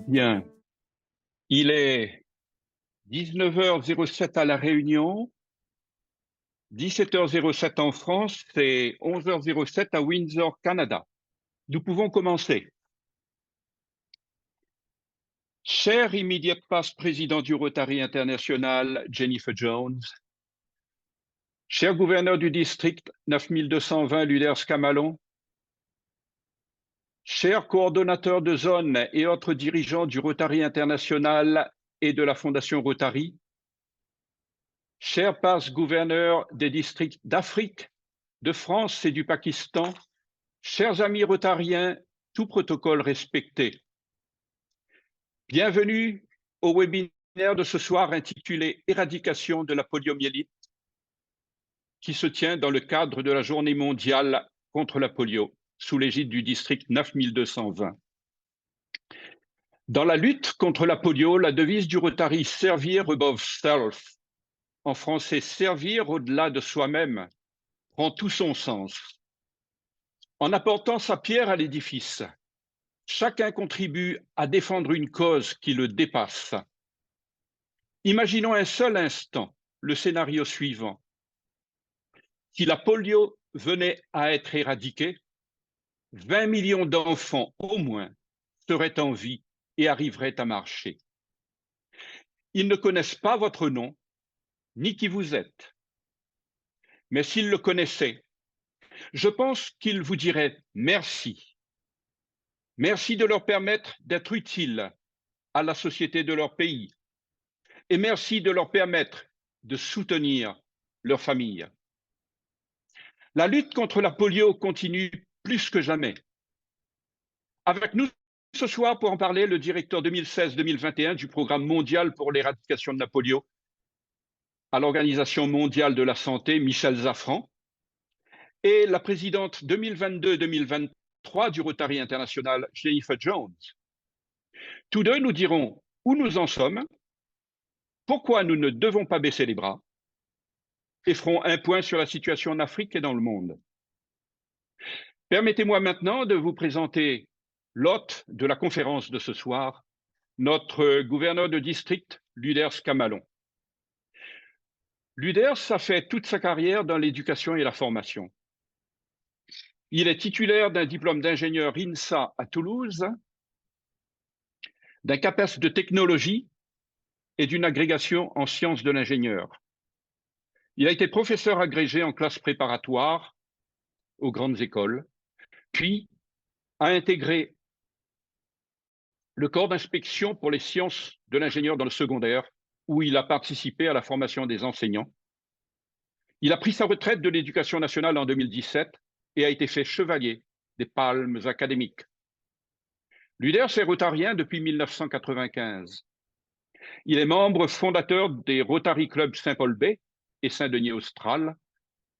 Bien, il est 19h07 à La Réunion, 17h07 en France et 11h07 à Windsor, Canada. Nous pouvons commencer. Cher immediate past président du Rotary International, Jennifer Jones, cher gouverneur du district 9220, Luders Camalon, cher coordonnateur de zone et autres dirigeants du Rotary International et de la Fondation Rotary, chers past gouverneurs des districts d'Afrique, de France et du Pakistan, chers amis rotariens, tout protocole respecté. Bienvenue au webinaire de ce soir intitulé Éradication de la poliomyélite, qui se tient dans le cadre de la Journée mondiale contre la polio, sous l'égide du district 9220. Dans la lutte contre la polio, la devise du Rotary Servir above self, en français servir au-delà de soi-même, prend tout son sens. En apportant sa pierre à l'édifice, chacun contribue à défendre une cause qui le dépasse. Imaginons un seul instant le scénario suivant. Si la polio venait à être éradiquée, 20 millions d'enfants au moins seraient en vie et arriveraient à marcher. Ils ne connaissent pas votre nom, ni qui vous êtes. Mais s'ils le connaissaient, je pense qu'ils vous diraient merci. Merci de leur permettre d'être utiles à la société de leur pays. Et merci de leur permettre de soutenir leur famille. La lutte contre la polio continue plus que jamais. Avec nous ce soir pour en parler, le directeur 2016-2021 du Programme mondial pour l'éradication de la polio à l'Organisation mondiale de la santé, Michel Zafran, et la présidente 2022-2023 du Rotary International, Jennifer Jones. Tous deux nous diront où nous en sommes, pourquoi nous ne devons pas baisser les bras, et feront un point sur la situation en Afrique et dans le monde. Permettez-moi maintenant de vous présenter l'hôte de la conférence de ce soir, notre gouverneur de district, Luders Camalon. Luders a fait toute sa carrière dans l'éducation et la formation. Il est titulaire d'un diplôme d'ingénieur INSA à Toulouse, d'un CAPES de technologie et d'une agrégation en sciences de l'ingénieur. Il a été professeur agrégé en classe préparatoire aux grandes écoles, puis a intégré le corps d'inspection pour les sciences de l'ingénieur dans le secondaire, où il a participé à la formation des enseignants. Il a pris sa retraite de l'éducation nationale en 2017 et a été fait chevalier des palmes académiques. Luders est rotarien depuis 1995. Il est membre fondateur des Rotary Club Saint-Paul Bay et Saint-Denis Austral,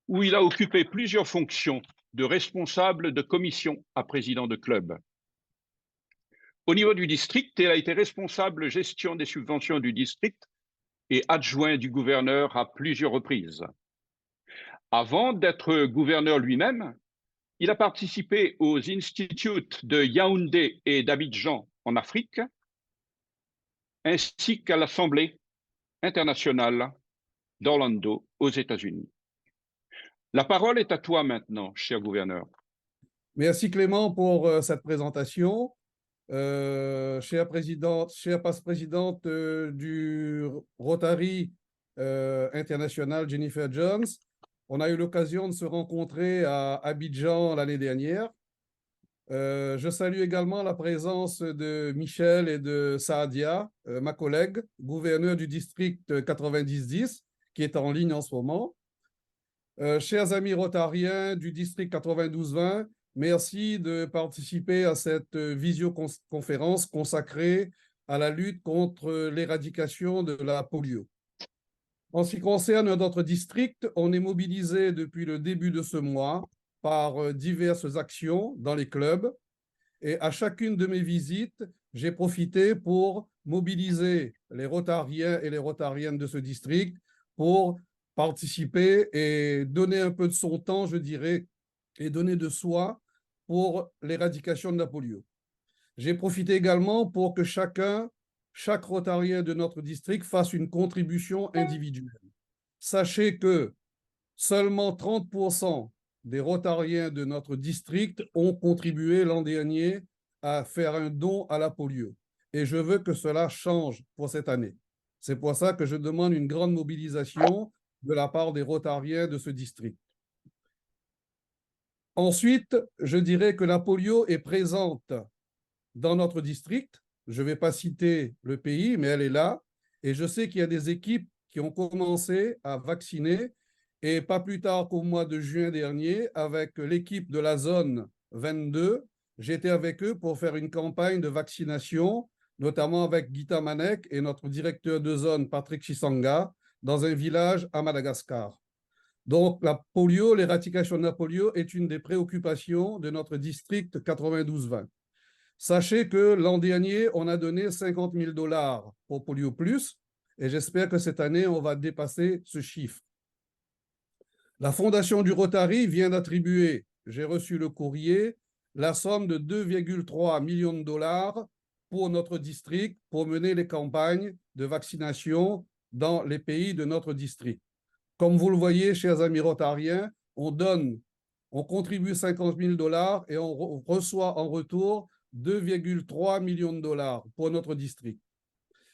où il a occupé plusieurs fonctions de responsable de commission à président de club. Au niveau du district, il a été responsable gestion des subventions du district et adjoint du gouverneur à plusieurs reprises. Avant d'être gouverneur lui-même, il a participé aux instituts de Yaoundé et d'Abidjan en Afrique, ainsi qu'à l'Assemblée internationale d'Orlando aux États-Unis. La parole est à toi maintenant, cher gouverneur. Merci Clément pour cette présentation. Chère présidente, chère vice-présidente du Rotary International, Jennifer Jones, on a eu l'occasion de se rencontrer à Abidjan l'année dernière. Je salue également la présence de Michel et de Saadia, ma collègue, gouverneur du district 9010, qui est en ligne en ce moment. Chers amis rotariens du district 9220, merci de participer à cette visioconférence consacrée à la lutte contre l'éradication de la polio. En ce qui concerne notre district, on est mobilisé depuis le début de ce mois par diverses actions dans les clubs. Et à chacune de mes visites, j'ai profité pour mobiliser les rotariens et les rotariennes de ce district pour participer et donner un peu de son temps, je dirais, et donner de soi pour l'éradication de la polio. J'ai profité également pour que chaque rotarien de notre district fasse une contribution individuelle. Sachez que seulement 30% des rotariens de notre district ont contribué l'an dernier à faire un don à la polio. Et je veux que cela change pour cette année. C'est pour ça que je demande une grande mobilisation de la part des rotariens de ce district. Ensuite, je dirais que la polio est présente dans notre district. Je ne vais pas citer le pays, mais elle est là. Et je sais qu'il y a des équipes qui ont commencé à vacciner. Et pas plus tard qu'au mois de juin dernier, avec l'équipe de la zone 22, j'étais avec eux pour faire une campagne de vaccination, notamment avec Gita Manek et notre directeur de zone, Patrick Chisanga, dans un village à Madagascar. Donc, la polio, l'éradication de la polio est une des préoccupations de notre district 92-20. Sachez que l'an dernier, on a donné 50 000 $ pour Polio Plus et j'espère que cette année, on va dépasser ce chiffre. La Fondation du Rotary vient d'attribuer, j'ai reçu le courrier, la somme de 2,3 millions de $ pour notre district pour mener les campagnes de vaccination dans les pays de notre district. Comme vous le voyez, chers amis rotariens, on contribue 50 000 $ et on reçoit en retour 2,3 millions de $ pour notre district.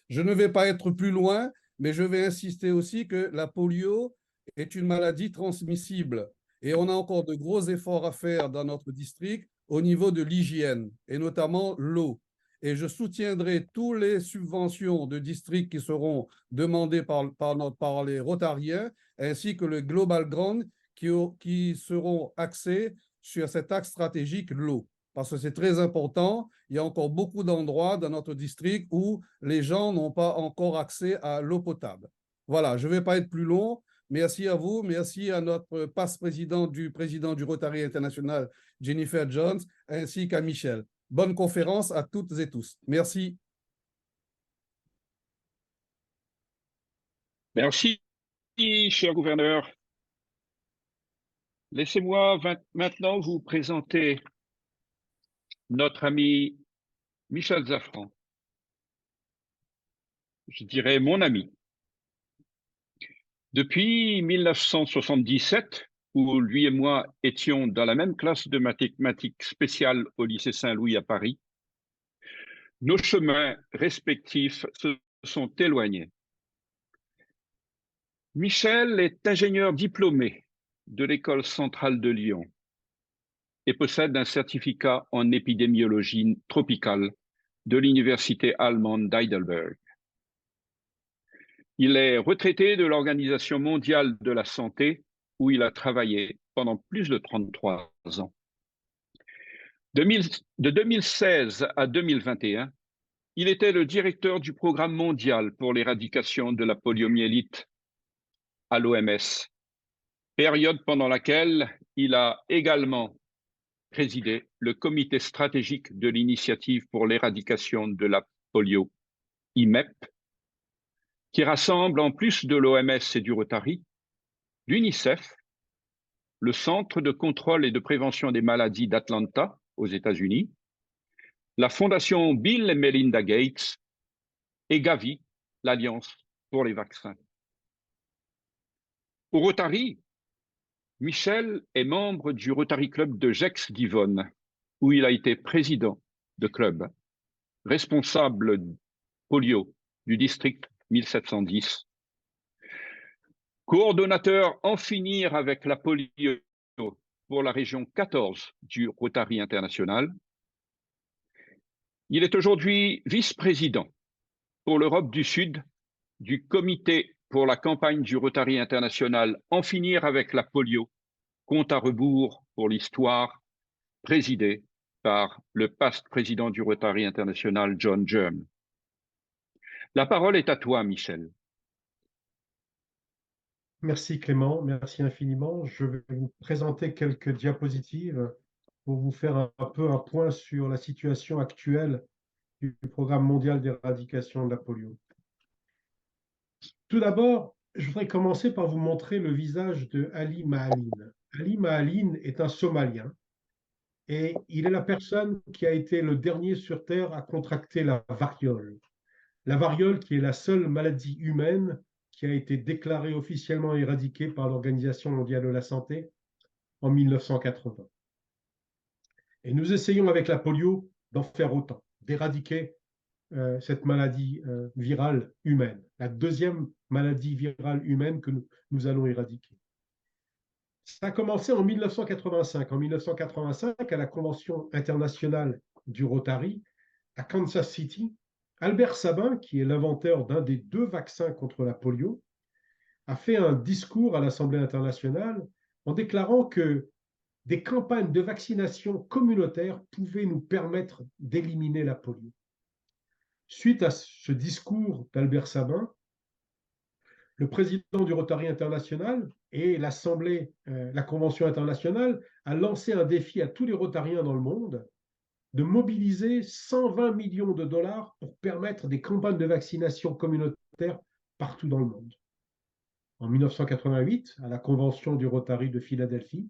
Je ne vais pas être plus loin, mais je vais insister aussi que la polio est une maladie transmissible et on a encore de gros efforts à faire dans notre district au niveau de l'hygiène et notamment l'eau. Et je soutiendrai toutes les subventions de districts qui seront demandées par les Rotariens, ainsi que le Global Grant qui seront axés sur cet axe stratégique, l'eau. Parce que c'est très important. Il y a encore beaucoup d'endroits dans notre district où les gens n'ont pas encore accès à l'eau potable. Voilà, je ne vais pas être plus long. Merci à vous. Merci à notre président du Rotary International, Jennifer Jones, ainsi qu'à Michel. Bonne conférence à toutes et tous. Merci. Merci, cher gouverneur. Laissez-moi maintenant vous présenter notre ami Michel Zafran. Je dirais mon ami. Depuis 1977, où lui et moi étions dans la même classe de mathématiques spéciales au lycée Saint-Louis à Paris, nos chemins respectifs se sont éloignés. Michel est ingénieur diplômé de l'École centrale de Lyon et possède un certificat en épidémiologie tropicale de l'université allemande d'Heidelberg. Il est retraité de l'Organisation mondiale de la santé, où il a travaillé pendant plus de 33 ans. De 2016 à 2021, il était le directeur du programme mondial pour l'éradication de la poliomyélite à l'OMS, période pendant laquelle il a également présidé le comité stratégique de l'initiative pour l'éradication de la polio, IMEP, qui rassemble en plus de l'OMS et du Rotary, l'UNICEF, le Centre de contrôle et de prévention des maladies d'Atlanta aux États-Unis, la Fondation Bill et Melinda Gates et Gavi, l'Alliance pour les vaccins. Au Rotary, Michel est membre du Rotary Club de Gex-Givonne, où il a été président de club, responsable polio du district 1710, coordonnateur En finir avec la polio pour la région 14 du Rotary International. Il est aujourd'hui vice-président pour l'Europe du Sud du comité pour la campagne du Rotary International En finir avec la polio, compte à rebours pour l'histoire, présidé par le past président du Rotary International, John Germ. La parole est à toi, Michel. Merci Clément, merci infiniment. Je vais vous présenter quelques diapositives pour vous faire un peu un point sur la situation actuelle du programme mondial d'éradication de la polio. Tout d'abord, je voudrais commencer par vous montrer le visage de Ali Maaline. Ali Maaline est un Somalien et il est la personne qui a été le dernier sur Terre à contracter la variole. La variole qui est la seule maladie humaine qui a été déclarée officiellement éradiquée par l'Organisation mondiale de la santé en 1980. Et nous essayons avec la polio d'en faire autant, d'éradiquer cette maladie virale humaine, la deuxième maladie virale humaine que nous allons éradiquer. Ça a commencé en 1985. En 1985, à la Convention internationale du Rotary, à Kansas City, Albert Sabin, qui est l'inventeur d'un des 2 vaccins contre la polio, a fait un discours à l'Assemblée internationale en déclarant que des campagnes de vaccination communautaire pouvaient nous permettre d'éliminer la polio. Suite à ce discours d'Albert Sabin, le président du Rotary International et l'Assemblée, la Convention internationale, a lancé un défi à tous les Rotariens dans le monde de mobiliser 120 millions de dollars pour permettre des campagnes de vaccination communautaire partout dans le monde. En 1988, à la Convention du Rotary de Philadelphie,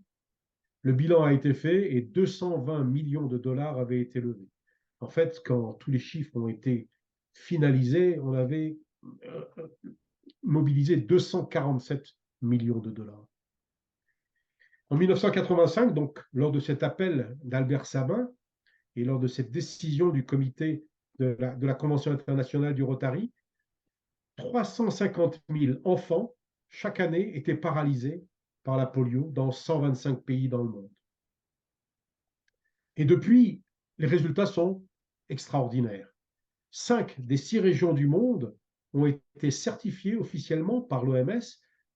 le bilan a été fait et 220 millions de dollars avaient été levés. En fait, quand tous les chiffres ont été finalisés, on avait mobilisé 247 millions de dollars. En 1985, donc, lors de cet appel d'Albert Sabin et lors de cette décision du comité de la Convention internationale du Rotary, 350 000 enfants chaque année étaient paralysés par la polio dans 125 pays dans le monde. Et depuis, les résultats sont extraordinaires. 5 des 6 régions du monde ont été certifiées officiellement par l'OMS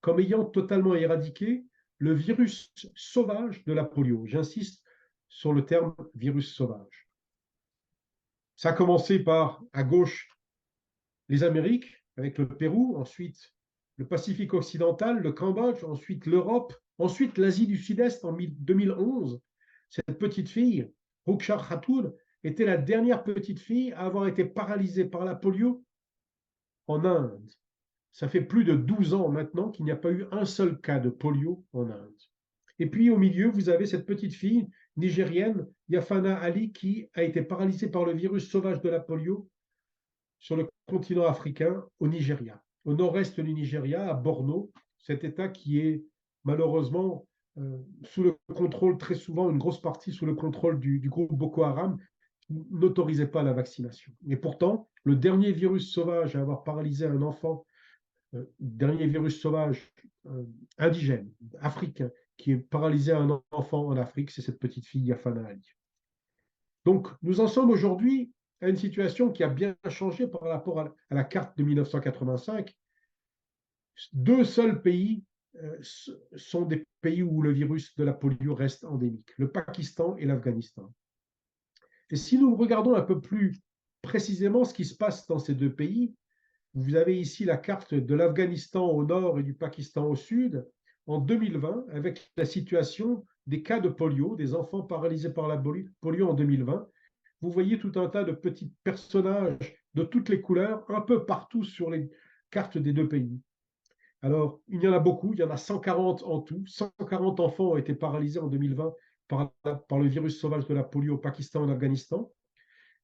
comme ayant totalement éradiqué le virus sauvage de la polio. J'insiste sur le terme virus sauvage. Ça a commencé par, à gauche, les Amériques, avec le Pérou, ensuite le Pacifique occidental, le Cambodge, ensuite l'Europe, ensuite l'Asie du Sud-Est en 2011. Cette petite fille, Ruksha Khatur, était la dernière petite fille à avoir été paralysée par la polio en Inde. Ça fait plus de 12 ans maintenant qu'il n'y a pas eu un seul cas de polio en Inde. Et puis au milieu, vous avez cette petite fille nigérienne, Yafana Ali, qui a été paralysée par le virus sauvage de la polio sur le continent africain, au Nigeria, au nord-est du Nigeria, à Borno, cet État qui est malheureusement sous le contrôle, très souvent une grosse partie sous le contrôle du groupe Boko Haram, qui n'autorisait pas la vaccination. Et pourtant, le dernier virus sauvage à avoir paralysé un enfant, dernier virus sauvage indigène, africain, qui est paralysé un enfant en Afrique, c'est cette petite fille Yafana Ali. Donc, nous en sommes aujourd'hui à une situation qui a bien changé par rapport à la carte de 1985. 2 seuls pays sont des pays où le virus de la polio reste endémique, le Pakistan et l'Afghanistan. Et si nous regardons un peu plus précisément ce qui se passe dans ces 2 pays, vous avez ici la carte de l'Afghanistan au nord et du Pakistan au sud, en 2020, avec la situation des cas de polio, des enfants paralysés par la polio en 2020. Vous voyez tout un tas de petits personnages de toutes les couleurs, un peu partout sur les cartes des 2 pays. Alors, il y en a beaucoup, il y en a 140 en tout. 140 enfants ont été paralysés en 2020 par le virus sauvage de la polio au Pakistan et en Afghanistan.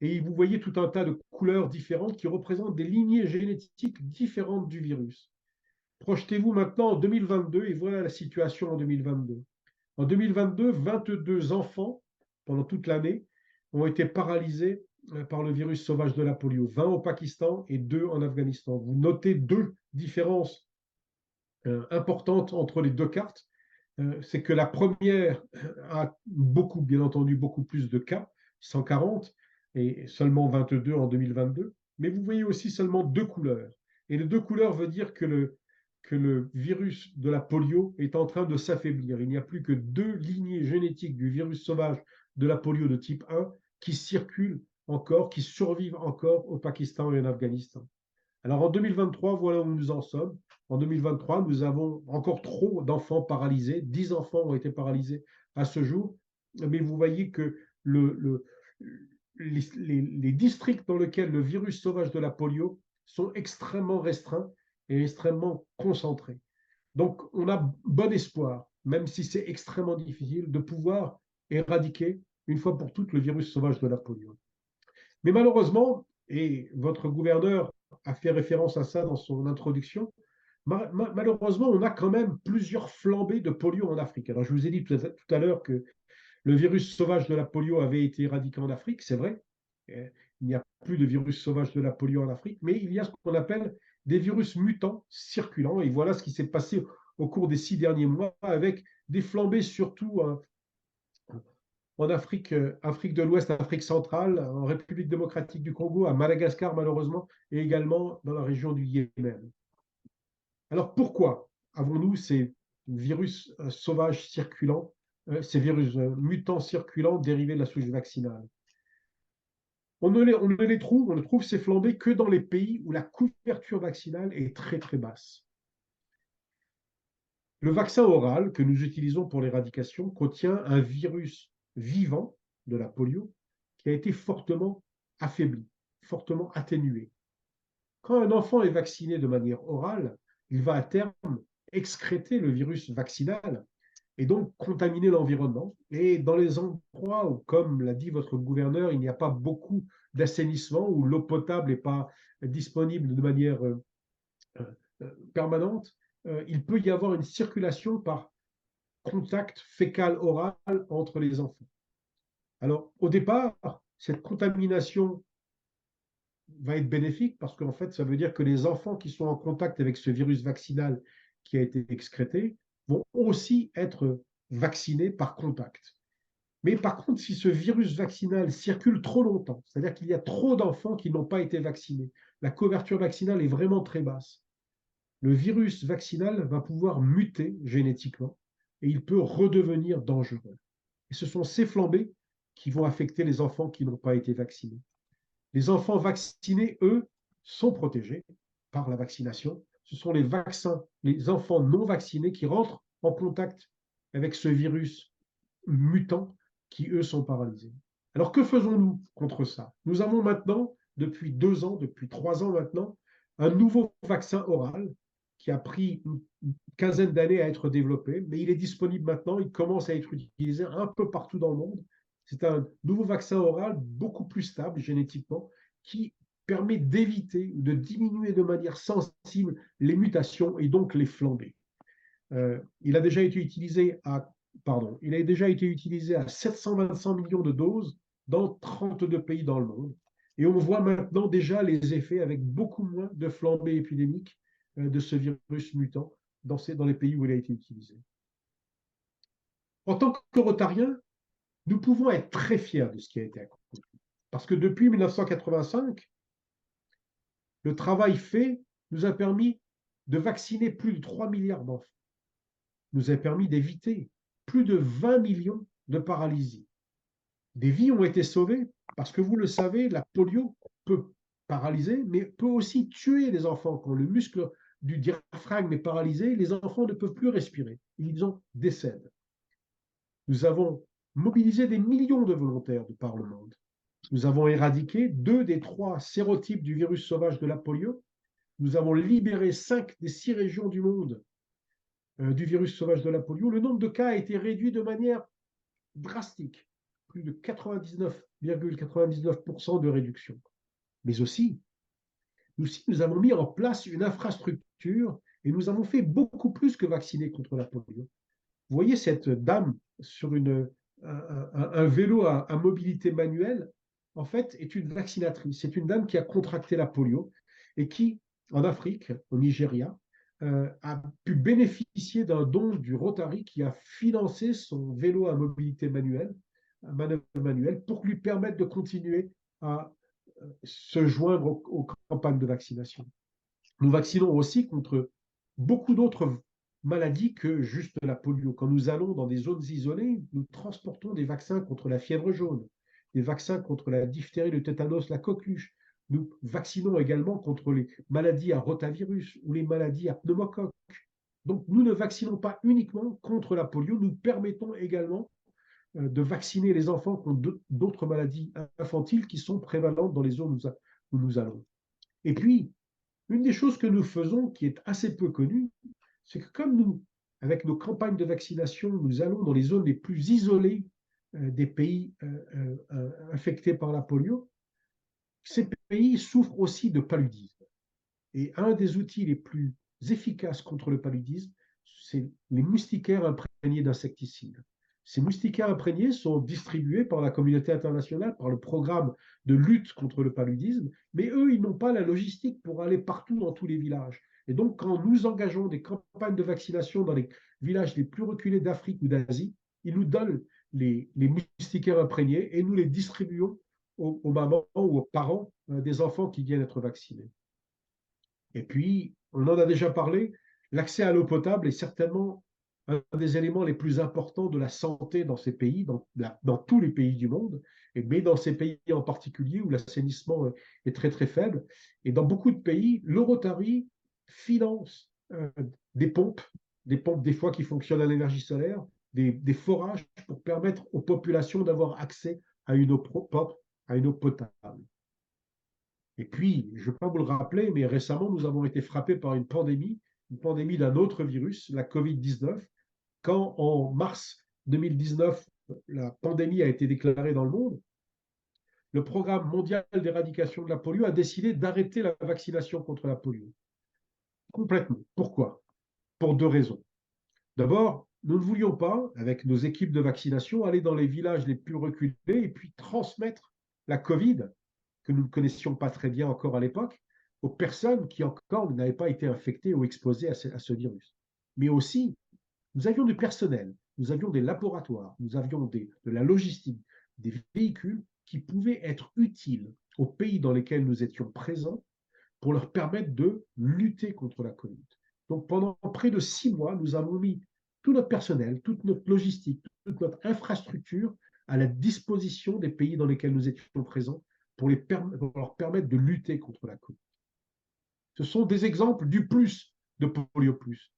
Et vous voyez tout un tas de couleurs différentes qui représentent des lignées génétiques différentes du virus. Projetez-vous maintenant en 2022 et voilà la situation en 2022. En 2022, 22 enfants, pendant toute l'année, ont été paralysés par le virus sauvage de la polio. 20 au Pakistan et 2 en Afghanistan. Vous notez 2 différences importantes entre les 2 cartes. C'est que la première a bien entendu, beaucoup plus de cas, 140, et seulement 22 en 2022. Mais vous voyez aussi seulement 2 couleurs. Et les 2 couleurs veut dire que le virus de la polio est en train de s'affaiblir. Il n'y a plus que 2 lignées génétiques du virus sauvage de la polio de type 1 qui circulent encore, qui survivent encore au Pakistan et en Afghanistan. Alors en 2023, voilà où nous en sommes. En 2023, nous avons encore trop d'enfants paralysés. 10 enfants ont été paralysés à ce jour. Mais vous voyez que les districts dans lesquels le virus sauvage de la polio sont extrêmement restreints et extrêmement concentrés. Donc, on a bon espoir, même si c'est extrêmement difficile, de pouvoir éradiquer une fois pour toutes le virus sauvage de la polio. Mais malheureusement, et votre gouverneur a fait référence à ça dans son introduction, malheureusement, on a quand même plusieurs flambées de polio en Afrique. Alors, je vous ai dit tout à l'heure que le virus sauvage de la polio avait été éradiqué en Afrique, c'est vrai. Il n'y a plus de virus sauvage de la polio en Afrique, mais il y a ce qu'on appelle des virus mutants circulants. Et voilà ce qui s'est passé au cours des 6 derniers mois avec des flambées surtout en Afrique, Afrique de l'Ouest, Afrique centrale, en République démocratique du Congo, à Madagascar malheureusement, et également dans la région du Yémen. Alors pourquoi avons-nous ces virus sauvages circulants, ces virus mutants circulants dérivés de la souche vaccinale? On ne trouve ces flambées que dans les pays où la couverture vaccinale est très très basse. Le vaccin oral que nous utilisons pour l'éradication contient un virus vivant de la polio qui a été fortement affaibli, fortement atténué. Quand un enfant est vacciné de manière orale, il va à terme excréter le virus vaccinal et donc contaminer l'environnement. Et dans les endroits où, comme l'a dit votre gouverneur, il n'y a pas beaucoup d'assainissement, où l'eau potable n'est pas disponible de manière permanente, il peut y avoir une circulation par contact fécal-oral entre les enfants. Alors, au départ, cette contamination va être bénéfique parce qu'en fait, ça veut dire que les enfants qui sont en contact avec ce virus vaccinal qui a été excrété vont aussi être vaccinés par contact. Mais par contre, si ce virus vaccinal circule trop longtemps, c'est-à-dire qu'il y a trop d'enfants qui n'ont pas été vaccinés, la couverture vaccinale est vraiment très basse, le virus vaccinal va pouvoir muter génétiquement et il peut redevenir dangereux. Et ce sont ces flambées qui vont affecter les enfants qui n'ont pas été vaccinés. Les enfants vaccinés, eux, sont protégés par la vaccination. Ce sont les enfants non vaccinés qui rentrent en contact avec ce virus mutant qui, eux, sont paralysés. Alors, que faisons-nous contre ça? Nous avons maintenant, depuis 2 ans, depuis 3 ans maintenant, un nouveau vaccin oral qui a pris une quinzaine d'années à être développé, mais il est disponible maintenant, il commence à être utilisé un peu partout dans le monde. C'est un nouveau vaccin oral beaucoup plus stable génétiquement qui permet d'éviter ou de diminuer de manière sensible les mutations et donc les flambées. Il a déjà été utilisé à 725 millions de doses dans 32 pays dans le monde. Et on voit maintenant déjà les effets avec beaucoup moins de flambées épidémiques de ce virus mutant dans les pays où il a été utilisé. En tant que Rotariens, nous pouvons être très fiers de ce qui a été accompli. Parce que depuis 1985, le travail fait nous a permis de vacciner plus de 3 milliards d'enfants, nous a permis d'éviter plus de 20 millions de paralysies. Des vies ont été sauvées parce que vous le savez, la polio peut paralyser, mais peut aussi tuer les enfants. Quand le muscle du diaphragme est paralysé, les enfants ne peuvent plus respirer. Ils en décèdent. Nous avons mobilisé des millions de volontaires de par le monde. Nous avons éradiqué 2 des 3 sérotypes du virus sauvage de la polio. Nous avons libéré 5 des 6 régions du monde du virus sauvage de la polio. Le nombre de cas a été réduit de manière drastique, plus de 99,99% de réduction. Mais aussi, nous avons mis en place une infrastructure et nous avons fait beaucoup plus que vacciner contre la polio. Vous voyez cette dame sur un vélo à mobilité manuelle, en fait, est une vaccinatrice. C'est une dame qui a contracté la polio et qui, en Afrique, au Nigeria, a pu bénéficier d'un don du Rotary qui a financé son vélo à mobilité manuelle, pour lui permettre de continuer à se joindre aux campagnes de vaccination. Nous vaccinons aussi contre beaucoup d'autres maladies que juste la polio. Quand nous allons dans des zones isolées, nous transportons des vaccins contre la fièvre jaune, des vaccins contre la diphtérie, le tétanos, la coqueluche. Nous vaccinons également contre les maladies à rotavirus ou les maladies à pneumocoque. Donc, nous ne vaccinons pas uniquement contre la polio, nous permettons également de vacciner les enfants contre d'autres maladies infantiles qui sont prévalentes dans les zones où nous allons. Et puis, une des choses que nous faisons, qui est assez peu connue, c'est que comme nous, avec nos campagnes de vaccination, nous allons dans les zones les plus isolées des pays infectés par la polio, ces pays souffrent aussi de paludisme. Et un des outils les plus efficaces contre le paludisme, c'est les moustiquaires imprégnés d'insecticides. Ces moustiquaires imprégnés sont distribués par la communauté internationale, par le programme de lutte contre le paludisme, mais eux, ils n'ont pas la logistique pour aller partout dans tous les villages. Et donc, quand nous engageons des campagnes de vaccination dans les villages les plus reculés d'Afrique ou d'Asie, ils nous donnent les moustiquaires imprégnés et nous les distribuons aux mamans ou aux parents des enfants qui viennent être vaccinés. Et puis, on en a déjà parlé, l'accès à l'eau potable est certainement un des éléments les plus importants de la santé dans ces pays, dans tous les pays du monde, mais dans ces pays en particulier où l'assainissement est très très faible. Et dans beaucoup de pays, le Rotary finance des pompes des fois qui fonctionnent à l'énergie solaire, des forages pour permettre aux populations d'avoir accès à une eau propre, à une eau potable. Et puis, je ne vais pas vous le rappeler, mais récemment, nous avons été frappés par une pandémie d'un autre virus, la COVID-19, quand en mars 2019, la pandémie a été déclarée dans le monde. Le programme mondial d'éradication de la polio a décidé d'arrêter la vaccination contre la polio. Complètement. Pourquoi? Pour deux raisons. D'abord, nous ne voulions pas, avec nos équipes de vaccination, aller dans les villages les plus reculés et puis transmettre la Covid, que nous ne connaissions pas très bien encore à l'époque, aux personnes qui encore n'avaient pas été infectées ou exposées à ce virus. Mais aussi, nous avions du personnel, nous avions des laboratoires, nous avions de la logistique, des véhicules qui pouvaient être utiles aux pays dans lesquels nous étions présents pour leur permettre de lutter contre la Covid. Donc pendant près de 6 mois, nous avons mis tout notre personnel, toute notre logistique, toute notre infrastructure à la disposition des pays dans lesquels nous étions présents pour leur permettre de lutter contre la Covid. Ce sont des exemples du plus de Polio Plus.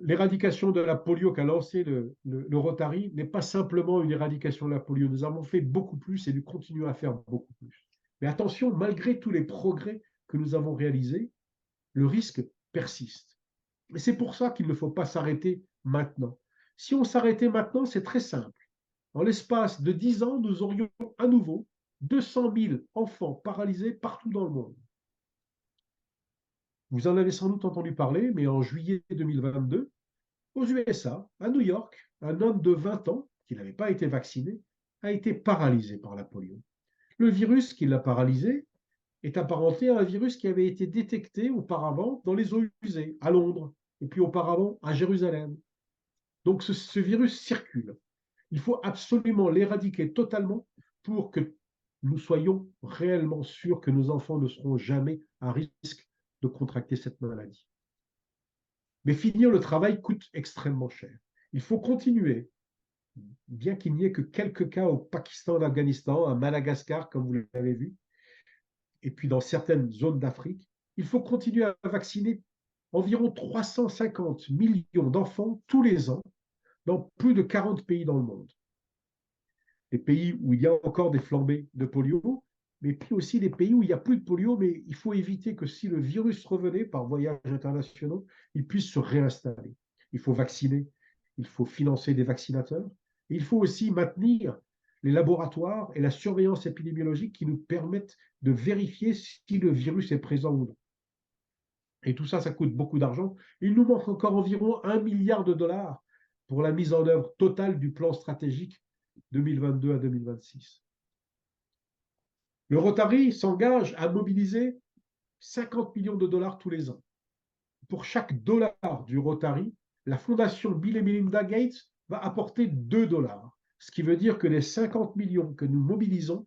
L'éradication de la polio qu'a lancé le Rotary n'est pas simplement une éradication de la polio. Nous avons fait beaucoup plus et nous continuons à faire beaucoup plus. Mais attention, malgré tous les progrès que nous avons réalisés, le risque persiste. Et c'est pour ça qu'il ne faut pas s'arrêter maintenant. Si on s'arrêtait maintenant, c'est très simple. En l'espace de 10 ans, nous aurions à nouveau 200 000 enfants paralysés partout dans le monde. Vous en avez sans doute entendu parler, mais en juillet 2022, aux USA, à New York, un homme de 20 ans, qui n'avait pas été vacciné, a été paralysé par la polio. Le virus qui l'a paralysé est apparenté à un virus qui avait été détecté auparavant dans les eaux usées, à Londres, et puis auparavant à Jérusalem. Donc ce virus circule. Il faut absolument l'éradiquer totalement pour que nous soyons réellement sûrs que nos enfants ne seront jamais à risque de contracter cette maladie. Mais finir le travail coûte extrêmement cher. Il faut continuer, bien qu'il n'y ait que quelques cas au Pakistan, en Afghanistan, à Madagascar, comme vous l'avez vu, et puis dans certaines zones d'Afrique, il faut continuer à vacciner environ 350 millions d'enfants tous les ans dans plus de 40 pays dans le monde. Des pays où il y a encore des flambées de polio, mais puis aussi des pays où il n'y a plus de polio, mais il faut éviter que si le virus revenait par voyages internationaux, il puisse se réinstaller. Il faut vacciner, il faut financer des vaccinateurs, et il faut aussi maintenir les laboratoires et la surveillance épidémiologique qui nous permettent de vérifier si le virus est présent ou non. Et tout ça, ça coûte beaucoup d'argent. Il nous manque encore environ 1 milliard de dollars pour la mise en œuvre totale du plan stratégique 2022 à 2026. Le Rotary s'engage à mobiliser 50 millions de dollars tous les ans. Pour chaque dollar du Rotary, la fondation Bill et Melinda Gates va apporter 2 dollars, ce qui veut dire que les 50 millions que nous mobilisons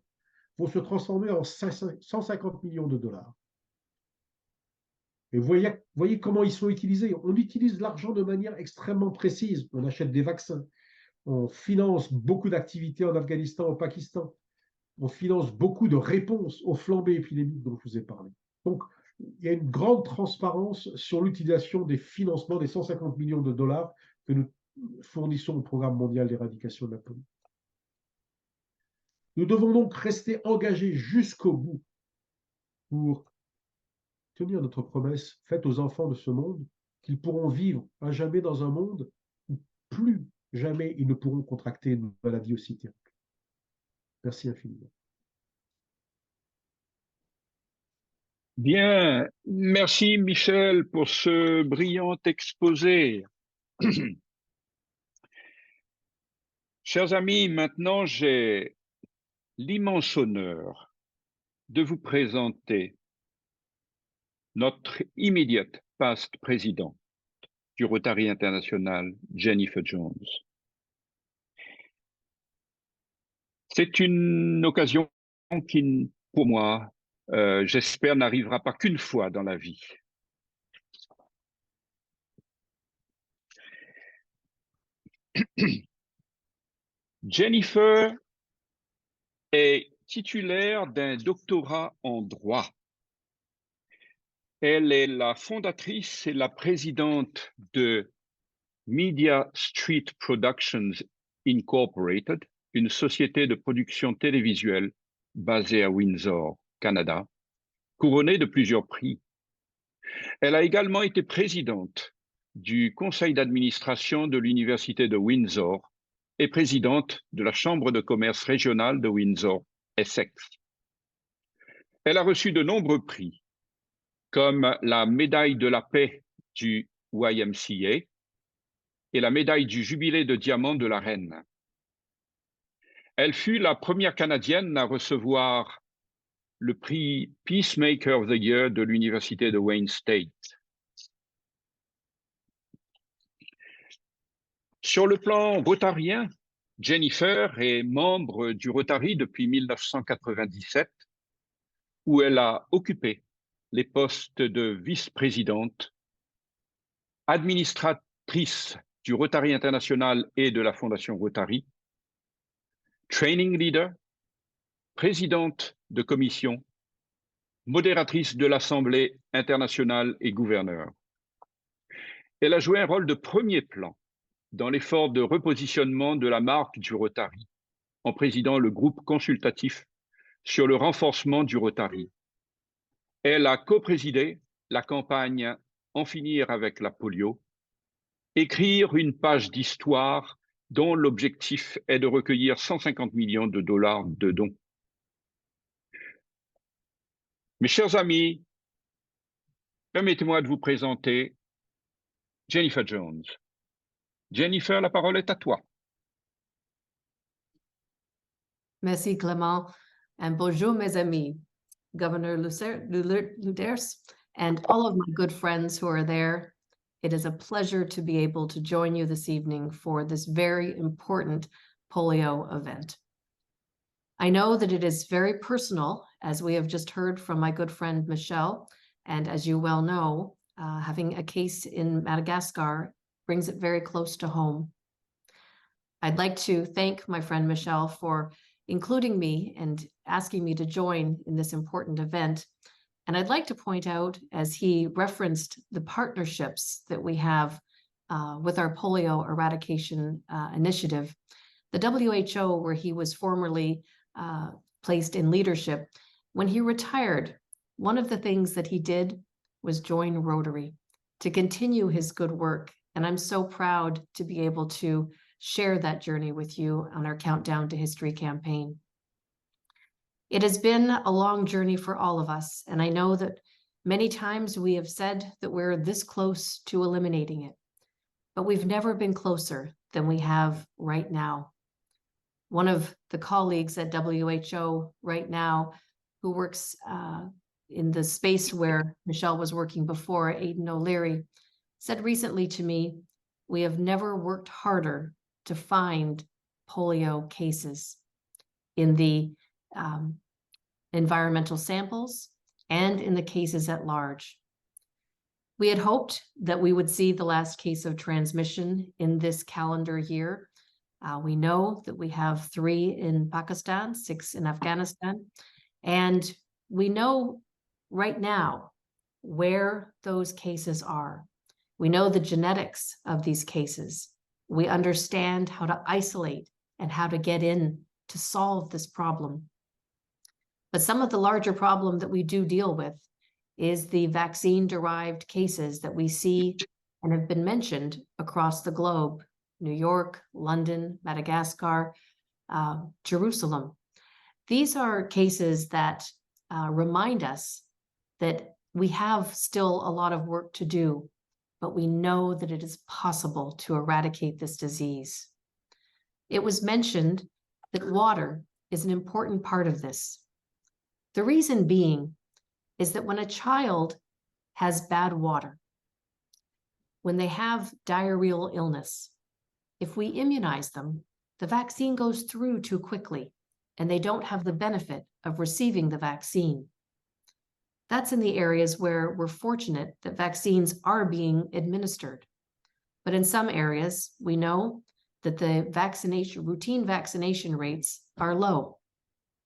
vont se transformer en 150 millions de dollars. Et vous voyez comment ils sont utilisés. On utilise l'argent de manière extrêmement précise. On achète des vaccins, on finance beaucoup d'activités en Afghanistan, au Pakistan, on finance beaucoup de réponses aux flambées épidémiques dont je vous ai parlé. Donc, il y a une grande transparence sur l'utilisation des financements des 150 millions de dollars que nous fournissons au programme mondial d'éradication de la polio. Nous devons donc rester engagés jusqu'au bout pour tenir notre promesse faite aux enfants de ce monde qu'ils pourront vivre à jamais dans un monde où plus jamais ils ne pourront contracter une maladie aussi terrible. Merci infiniment. Bien, merci Michel pour ce brillant exposé. Chers amis, maintenant j'ai l'immense honneur de vous présenter notre immédiate past président du Rotary International, Jennifer Jones. C'est une occasion qui, pour moi, j'espère, n'arrivera pas qu'une fois dans la vie. Jennifer est titulaire d'un doctorat en droit. Elle est la fondatrice et la présidente de Media Street Productions Incorporated, une société de production télévisuelle basée à Windsor, Canada, couronnée de plusieurs prix. Elle a également été présidente du conseil d'administration de l'Université de Windsor et présidente de la Chambre de commerce régionale de Windsor-Essex. Elle a reçu de nombreux prix, comme la médaille de la paix du YMCA et la médaille du jubilé de diamant de la Reine. Elle fut la première Canadienne à recevoir le prix Peacemaker of the Year de l'Université de Wayne State. Sur le plan rotarien, Jennifer est membre du Rotary depuis 1997, où elle a occupé les postes de vice-présidente, administratrice du Rotary International et de la Fondation Rotary, training leader, présidente de commission, modératrice de l'Assemblée internationale et gouverneur. Elle a joué un rôle de premier plan dans l'effort de repositionnement de la marque du Rotary, en présidant le groupe consultatif sur le renforcement du Rotary. Elle a coprésidé la campagne En finir avec la polio, écrire une page d'histoire dont l'objectif est de recueillir 150 millions de dollars de dons. Mes chers amis, permettez-moi de vous présenter Jennifer Jones. Jennifer, la parole est à toi. Merci Clément, and bonjour mes amis, Governor Luders, and all of my good friends who are there. It is a pleasure to be able to join you this evening for this very important polio event. I know that it is very personal, as we have just heard from my good friend Michel, and as you well know, having a case in Madagascar brings it very close to home. I'd like to thank my friend Michel for including me and asking me to join in this important event. And I'd like to point out, as he referenced the partnerships that we have with our polio eradication initiative, the WHO, where he was formerly placed in leadership, when he retired, one of the things that he did was join Rotary to continue his good work. And I'm so proud to be able to share that journey with you on our Countdown to History campaign. It has been a long journey for all of us, and I know that many times we have said that we're this close to eliminating it, but we've never been closer than we have right now. One of the colleagues at WHO right now who works in the space where Michel was working before, Aidan O'Leary, said recently to me, "We have never worked harder to find polio cases in the environmental samples and in the cases at large." We had hoped that we would see the last case of transmission in this calendar year. We know that we have 3 in Pakistan, 6 in Afghanistan, and we know right now where those cases are. We know the genetics of these cases. We understand how to isolate and how to get in to solve this problem. But some of the larger problem that we do deal with is the vaccine-derived cases that we see and have been mentioned across the globe New York, London, Madagascar, Jerusalem. These are cases that remind us that we have still a lot of work to do, but we know that it is possible to eradicate this disease. It was mentioned that water is an important part of this. The reason being is that when a child has bad water, when they have diarrheal illness, if we immunize them, the vaccine goes through too quickly and they don't have the benefit of receiving the vaccine. That's in the areas where we're fortunate that vaccines are being administered. But in some areas, we know that the routine vaccination rates are low.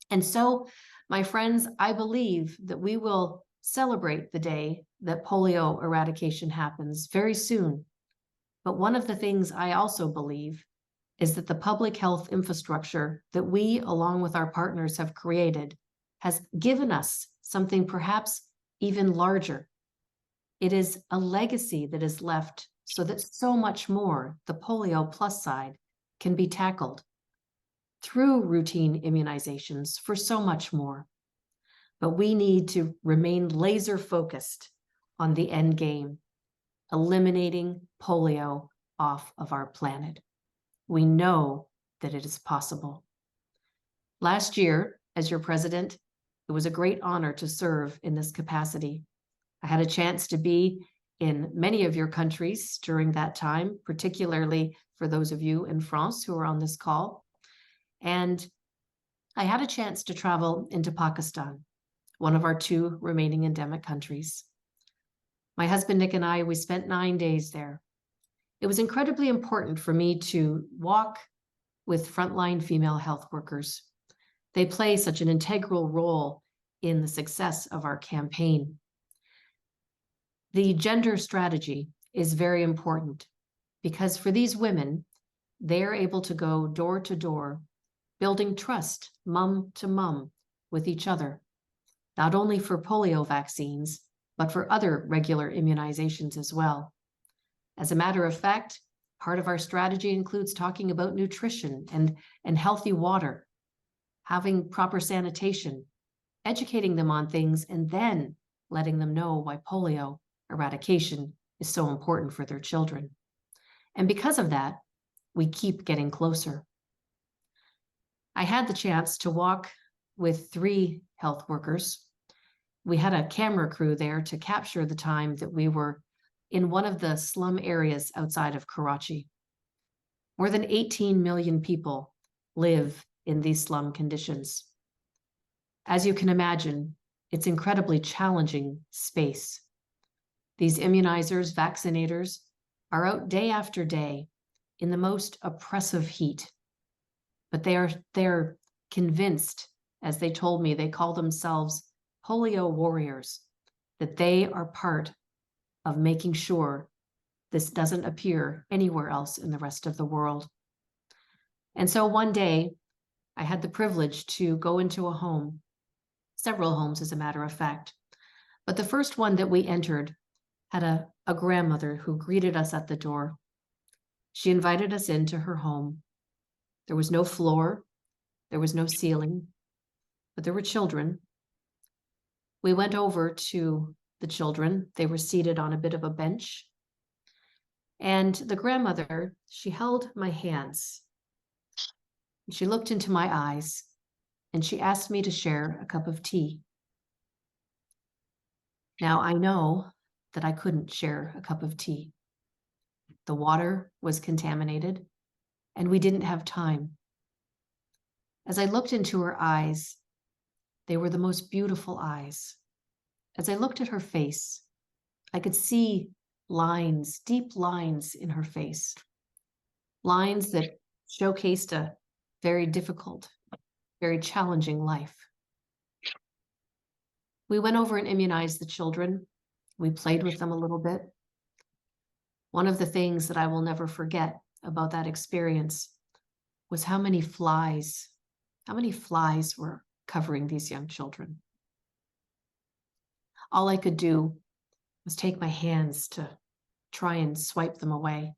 And so, my friends, I believe that we will celebrate the day that polio eradication happens very soon. But one of the things I also believe is that the public health infrastructure that we, along with our partners, have created has given us something perhaps even larger. It is a legacy that is left so that so much more, the polio plus side, can be tackled through routine immunizations for so much more. But we need to remain laser focused on the end game, eliminating polio off of our planet. We know that it is possible. Last year, as your president, it was a great honor to serve in this capacity. I had a chance to be in many of your countries during that time, particularly for those of you in France who are on this call. And I had a chance to travel into Pakistan, one of our 2 remaining endemic countries. My husband, Nick, and I, we spent 9 days there. It was incredibly important for me to walk with frontline female health workers. They play such an integral role in the success of our campaign. The gender strategy is very important because for these women, they are able to go door to door, building trust, mum to mum, with each other, not only for polio vaccines, but for other regular immunizations as well. As a matter of fact, part of our strategy includes talking about nutrition and healthy water, having proper sanitation, educating them on things, and then letting them know why polio eradication is so important for their children. And because of that, we keep getting closer. I had the chance to walk with 3 health workers. We had a camera crew there to capture the time that we were in one of the slum areas outside of Karachi. More than 18 million people live in these slum conditions. As you can imagine, it's incredibly challenging space. These immunizers, vaccinators, are out day after day in the most oppressive heat. But they're convinced, as they told me, they call themselves polio warriors, that they are part of making sure this doesn't appear anywhere else in the rest of the world. And so one day, I had the privilege to go into a home, several homes as a matter of fact. But the first one that we entered had a grandmother who greeted us at the door. She invited us into her home. There was no floor, there was no ceiling, but there were children. We went over to the children. They were seated on a bit of a bench. And the grandmother, she held my hands. She looked into my eyes and she asked me to share a cup of tea. Now I know that I couldn't share a cup of tea. The water was contaminated and we didn't have time. As I looked into her eyes, they were the most beautiful eyes. As I looked at her face, I could see lines, deep lines in her face, lines that showcased a very difficult, very challenging life. We went over and immunized the children. We played with them a little bit. One of the things that I will never forget about that experience was how many flies were covering these young children. All I could do was take my hands to try and swipe them away.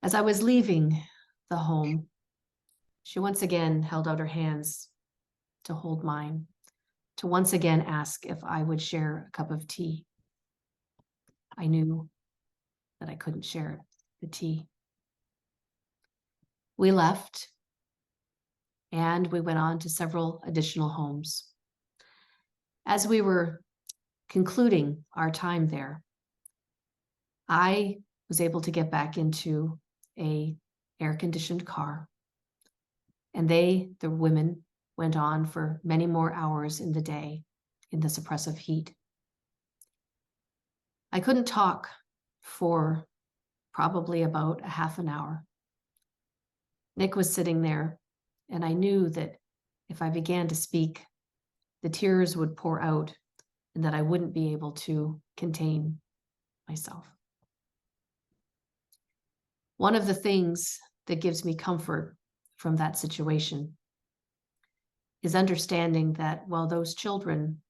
As I was leaving the home, she once again held out her hands to hold mine, to once again ask if I would share a cup of tea. I knew that I couldn't share the tea. We left and we went on to several additional homes. As we were concluding our time there, I was able to get back into an air-conditioned car, and the women, went on for many more hours in the day in this oppressive heat. I couldn't talk for probably about a half an hour. Nick was sitting there, and I knew that if I began to speak, the tears would pour out and that I wouldn't be able to contain myself. One of the things that gives me comfort from that situation is understanding that while those children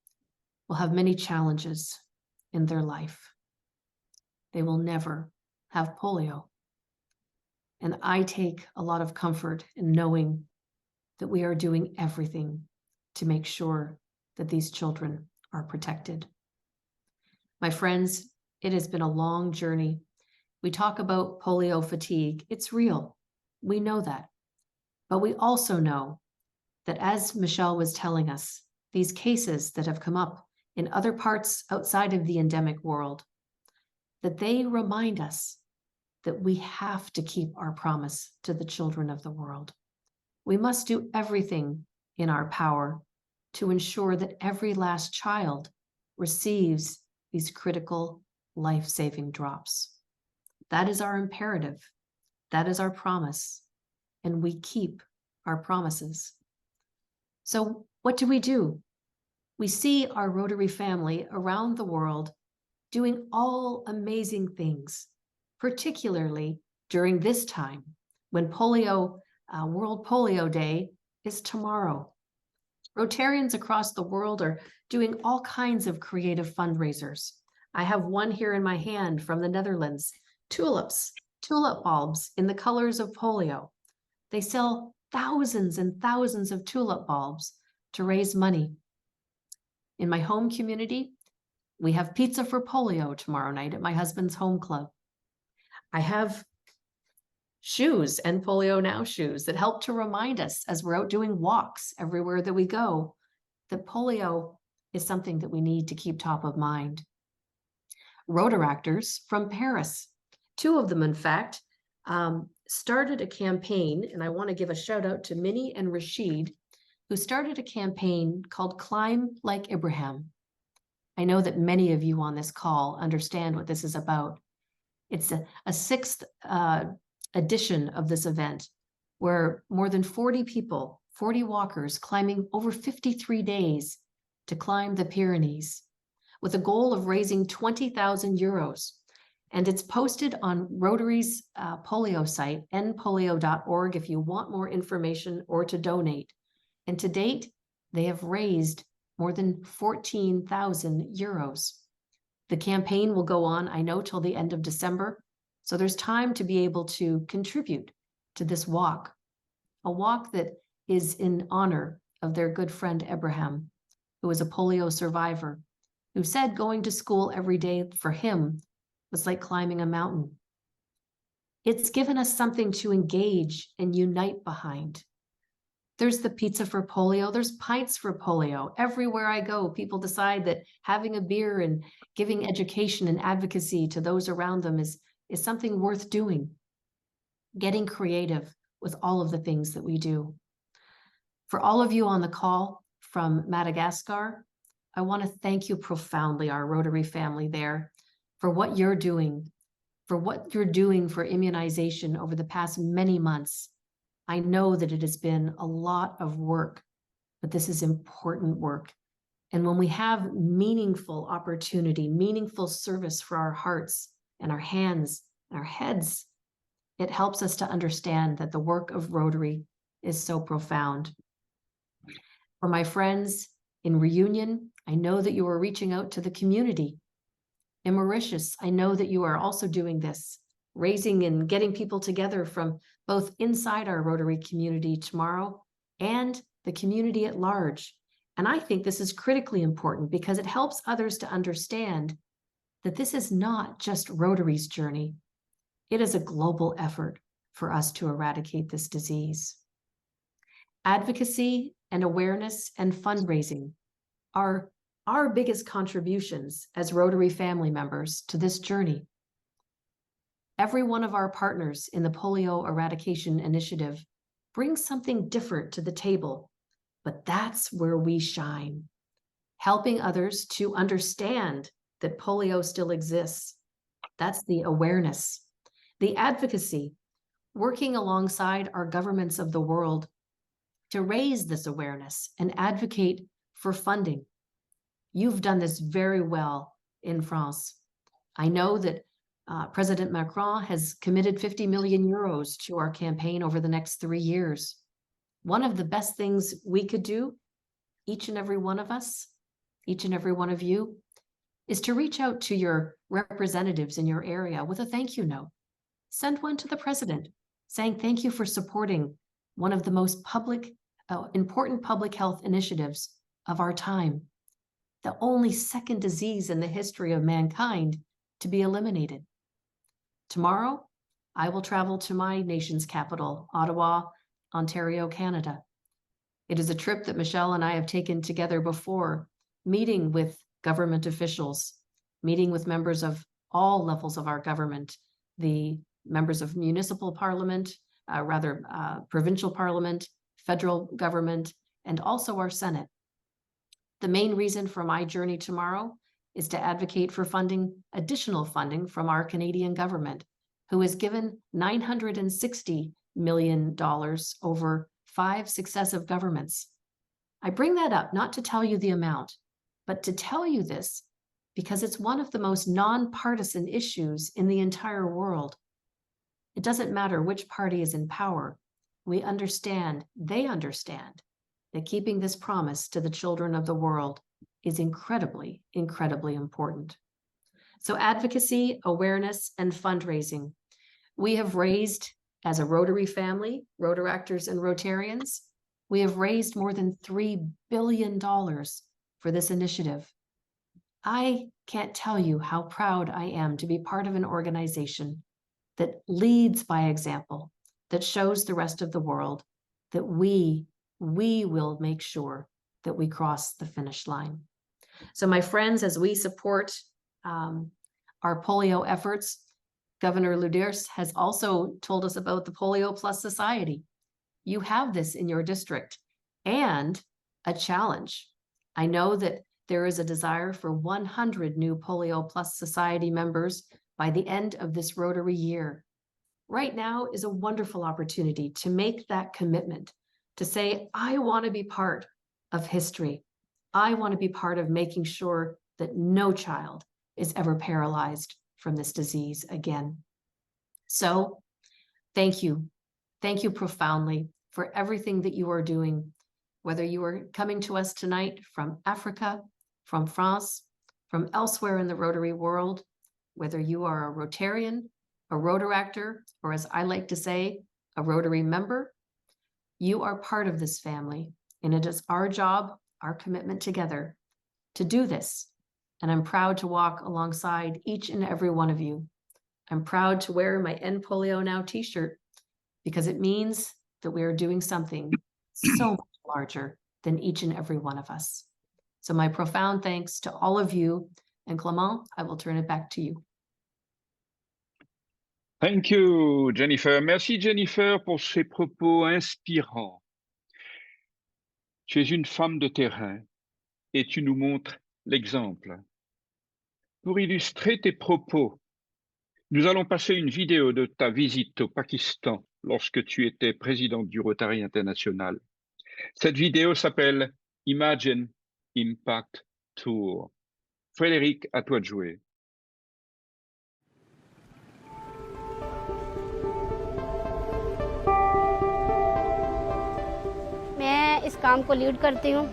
will have many challenges in their life, they will never have polio. And I take a lot of comfort in knowing that we are doing everything to make sure that these children are protected. My friends, it has been a long journey. We talk about polio fatigue. It's real. We know that. But we also know that, as Michelle was telling us, these cases that have come up in other parts outside of the endemic world, that they remind us that we have to keep our promise to the children of the world. We must do everything in our power to ensure that every last child receives these critical life-saving drops. That is our imperative. That is our promise. And we keep our promises. So what do? We see our Rotary family around the world doing all amazing things, particularly during this time when World Polio Day is tomorrow. Rotarians across the world are doing all kinds of creative fundraisers. I have one here in my hand from the Netherlands, tulip bulbs in the colors of polio. They sell thousands and thousands of tulip bulbs to raise money. In my home community, we have pizza for polio tomorrow night at my husband's home club. I have shoes and Polio Now shoes that help to remind us as we're out doing walks everywhere that we go, that polio is something that we need to keep top of mind. Rotaractors from Paris, two of them in fact, started a campaign, and I want to give a shout out to Minnie and Rashid, who started a campaign called Climb Like Ibrahim. I know that many of you on this call understand what this is about. It's a sixth edition of this event, where more than 40 people, 40 walkers, climbing over 53 days to climb the Pyrenees, with a goal of raising 20,000 euros. And it's posted on Rotary's polio site, npolio.org, if you want more information or to donate. And to date, they have raised more than 14,000 euros. The campaign will go on, I know, till the end of December. So there's time to be able to contribute to this walk, a walk that is in honor of their good friend Abraham, who was a polio survivor, who said going to school every day for him was like climbing a mountain. It's given us something to engage and unite behind. There's the pizza for polio, there's pints for polio. Everywhere I go, people decide that having a beer and giving education and advocacy to those around them is something worth doing. Getting creative with all of the things that we do. For all of you on the call from Madagascar, I want to thank you profoundly, our Rotary family there, for what you're doing, for immunization over the past many months. I know that it has been a lot of work, but this is important work. And when we have meaningful opportunity, meaningful service for our hearts and our hands and our heads, it helps us to understand that the work of Rotary is so profound. For my friends in Reunion, I know that you are reaching out to the community. In Mauritius, I know that you are also doing this. raising and getting people together from both inside our Rotary community tomorrow and the community at large. And I think this is critically important because it helps others to understand that this is not just Rotary's journey. It is a global effort for us to eradicate this disease. Advocacy and awareness and fundraising are our biggest contributions as Rotary family members to this journey. Every one of our partners in the Polio Eradication Initiative brings something different to the table, but that's where we shine, helping others to understand that polio still exists. That's the awareness, the advocacy, working alongside our governments of the world to raise this awareness and advocate for funding. You've done this very well in France. I know that President Macron has committed 50 million euros to our campaign over the next 3 years. One of the best things we could do, each and every one of us, each and every one of you, is to reach out to your representatives in your area with a thank you note. Send one to the president saying thank you for supporting one of the most important public health initiatives of our time, the only second disease in the history of mankind to be eliminated. Tomorrow, I will travel to my nation's capital, Ottawa, Ontario, Canada. It is a trip that Michelle and I have taken together before, meeting with government officials, meeting with members of all levels of our government, the members of municipal parliament, provincial parliament, federal government, and also our Senate. The main reason for my journey tomorrow is to advocate for additional funding from our Canadian government, who has given $960 million over 5 successive governments. I bring that up not to tell you the amount, but to tell you this because it's one of the most nonpartisan issues in the entire world. It doesn't matter which party is in power. They understand that keeping this promise to the children of the world is incredibly, incredibly important. So advocacy, awareness, and fundraising. We have raised, as a Rotary family, Rotaractors and Rotarians, we have raised more than $3 billion for this initiative. I can't tell you how proud I am to be part of an organization that leads by example, that shows the rest of the world that we will make sure that we cross the finish line. So my friends, as we support our polio efforts, Governor Luders has also told us about the Polio Plus Society. You have this in your district and a challenge. I know that there is a desire for 100 new Polio Plus Society members by the end of this Rotary year. Right now is a wonderful opportunity to make that commitment, to say, I want to be part of history. I want to be part of making sure that no child is ever paralyzed from this disease again. So thank you. Thank you profoundly for everything that you are doing, whether you are coming to us tonight from Africa, from France, from elsewhere in the Rotary world, whether you are a Rotarian, a Rotaractor, or as I like to say, a Rotary member, you are part of this family, and it is our job, our commitment together to do this. And I'm proud to walk alongside each and every one of you. I'm proud to wear my End Polio Now t-shirt because it means that we are doing something so much larger than each and every one of us. So my profound thanks to all of you, and Clément, I will turn it back to you. Thank you, Jennifer. Merci, Jennifer, pour ces propos inspirants. Tu es une femme de terrain et tu nous montres l'exemple. Pour illustrer tes propos, nous allons passer une vidéo de ta visite au Pakistan lorsque tu étais présidente du Rotary International. Cette vidéo s'appelle Imagine Impact Tour. Frédéric, à toi de jouer. मैं इस काम को लीड करती हूँ।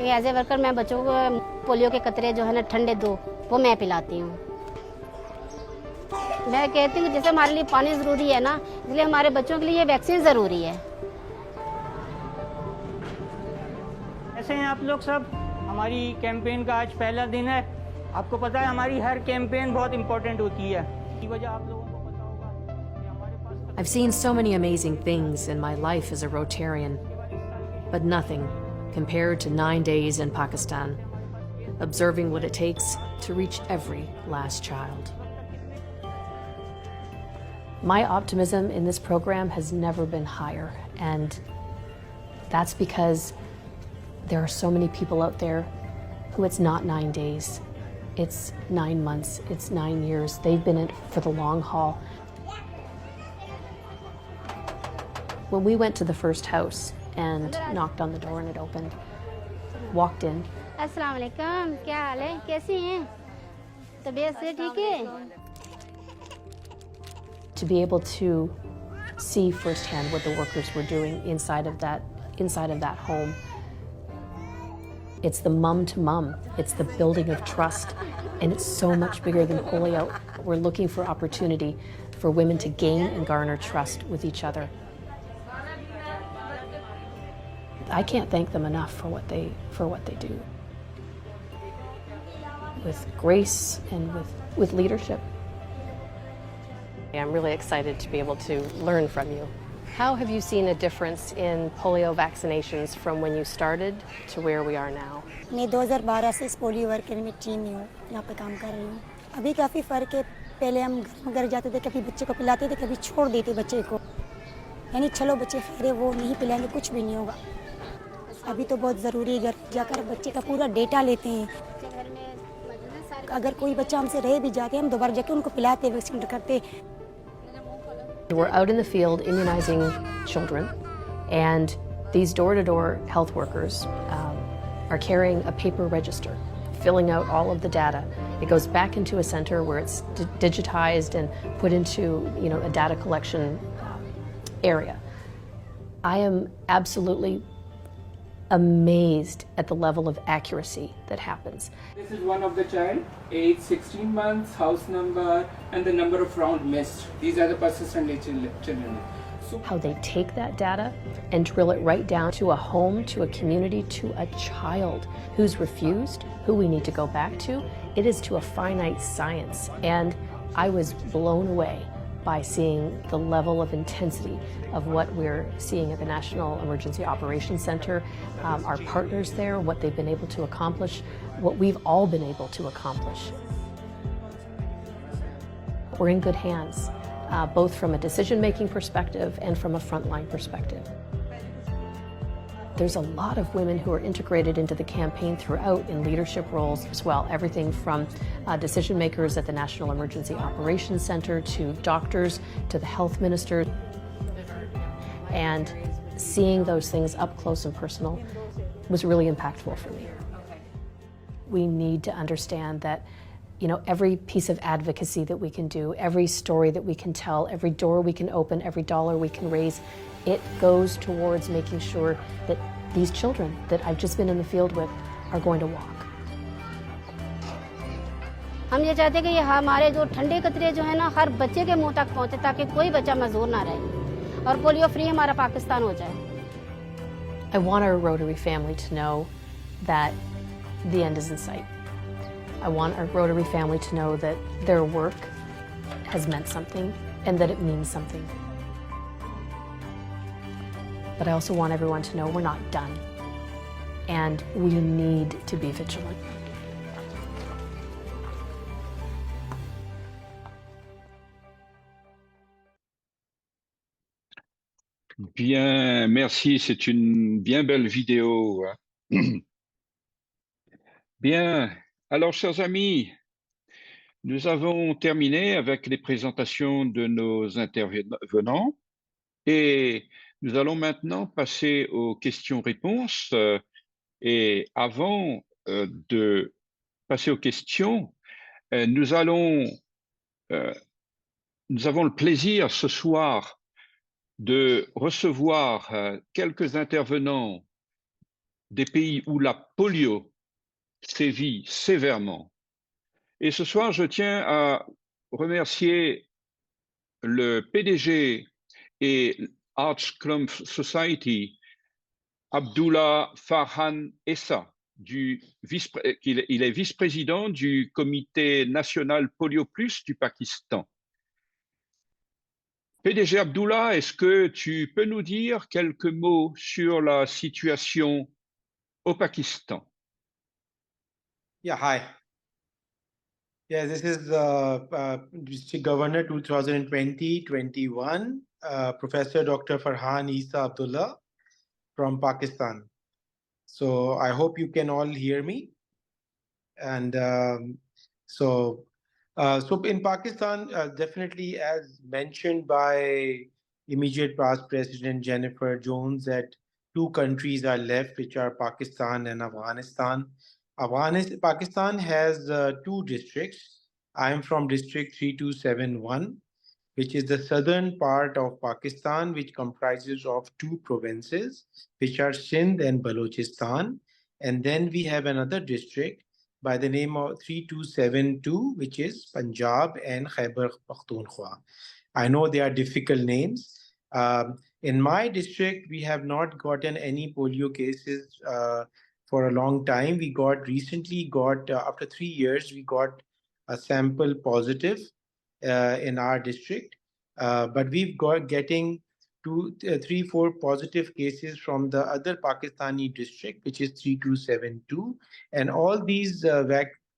As a worker मैं बच्चों को पोलियो के कतरे जो है ना ठंडे दो वो मैं पिलाती हूँ। मैं कहती हूँ जैसे हमारे लिए पानी ज़रूरी है ना, इसलिए हमारे बच्चों के लिए ये वैक्सीन ज़रूरी है। कैसे हैं आप लोग सब? हमारी कैंपेन का आज पहला दिन है। आपको पता है हमारी हर कैंपेन बहुत इम्पोर्टेंट होती है। इसकी वजह आप लोगों को पता होगा कि हमारे पास I've seen so many amazing things in my life as a Rotarian, but nothing compared to 9 days in Pakistan, observing what it takes to reach every last child. My optimism in this program has never been higher, and that's because there are so many people out there who it's not 9 days, it's 9 months, it's 9 years. They've been in it for the long haul. When we went to the first house and knocked on the door and it opened, walked in, अस्सलाम वालेकुम, क्या हाल है, कैसी हैं, तबीयत से ठीक है? to be able to see firsthand what the workers were doing inside of that home. It's the mum to mum, it's the building of trust, and it's so much bigger than polio. We're looking for opportunity for women to gain and garner trust with each other. I can't thank them enough for what they do. With grace and with leadership. I'm really excited to be able to learn from you. How have you seen a difference in polio vaccinations from when you started to where we are now? मैं 2012 से इस polio worker में टीम में हूँ, यहाँ पे काम कर रही हूँ। अभी काफ़ी फ़र्क है। पहले हम घर जाते थे, कभी बच्चे को पिलाते थे, कभी छोड़ देते बच्चे को, यानी चलो बच्चे खैर वो नहीं पिलाएंगे, कुछ भी नहीं होगा। अभी तो बहुत ज़रूरी है, घर जाकर बच्चे का पूरा डेटा लेते हैं। अगर कोई बच्चा हमसे रह भी जाते हैं, हम दोबारा जाके उनको पिलाते, वैक्सीन करते। We're out in the field immunizing children, and these door-to-door health workers are carrying a paper register, filling out all of the data. It goes back into a center where it's digitized and put into, a data collection area. I am absolutely amazed at the level of accuracy that happens. This is one of the child, age 16 months, house number, and the number of round missed. These are the persistently children. So How they take that data and drill it right down to a home, to a community, to a child who's refused, who we need to go back to. It is to a finite science. And I was blown away by seeing the level of intensity of what we're seeing at the National Emergency Operations Center, our partners there, what they've been able to accomplish, what we've all been able to accomplish. We're in good hands, both from a decision-making perspective and from a frontline perspective. There's a lot of women who are integrated into the campaign throughout in leadership roles as well, everything from decision makers at the National Emergency Operations Center to doctors to the health minister. And seeing those things up close and personal was really impactful for me. We need to understand that every piece of advocacy that we can do, every story that we can tell, every door we can open, every dollar we can raise, it goes towards making sure that these children that I've just been in the field with are going to walk. हम ये चाहते हैं कि ये हमारे जो ठंडे कतरे जो है ना हर बच्चे के मुंह तक पहुंचे, ताकि कोई बच्चा मजदूर ना रहे और पोलियो फ्री हमारा पाकिस्तान हो जाए. I want our Rotary family to know that the end is in sight. I want our Rotary family to know that their work has meant something and that it means something. But I also want everyone to know we're not done, and we need to be vigilant. Bien, merci, c'est une bien belle vidéo. Bien, alors chers amis, nous avons terminé avec les présentations de nos intervenants et nous allons maintenant passer aux questions-réponses. Et avant de passer aux questions, nous avons le plaisir ce soir de recevoir quelques intervenants des pays où la polio sévit sévèrement. Et ce soir, je tiens à remercier le PDG et Arch Clump Society, Abdullah Farhan Essa, il est vice-président du Comité national Polio Plus du Pakistan. PDG Abdullah, est-ce que tu peux nous dire quelques mots sur la situation au Pakistan? Yeah, hi. Yeah, this is District Governor 2020-21, Professor Dr. Farhan Issa Abdullah from Pakistan. So I hope you can all hear me. And so in Pakistan, definitely as mentioned by immediate past President Jennifer Jones, that two countries are left, which are Pakistan and Afghanistan. Pakistan has two districts. I am from District 3271, which is the southern part of Pakistan, which comprises of two provinces, which are Sindh and Balochistan. And then we have another district by the name of 3272, which is Punjab and Khyber Pakhtunkhwa. I know they are difficult names. In my district, we have not gotten any polio cases for a long time. We recently got, after 3 years, we got a sample positive in our district. But we've got getting 2, 3, 4 positive cases from the other Pakistani district, which is 3272. And all these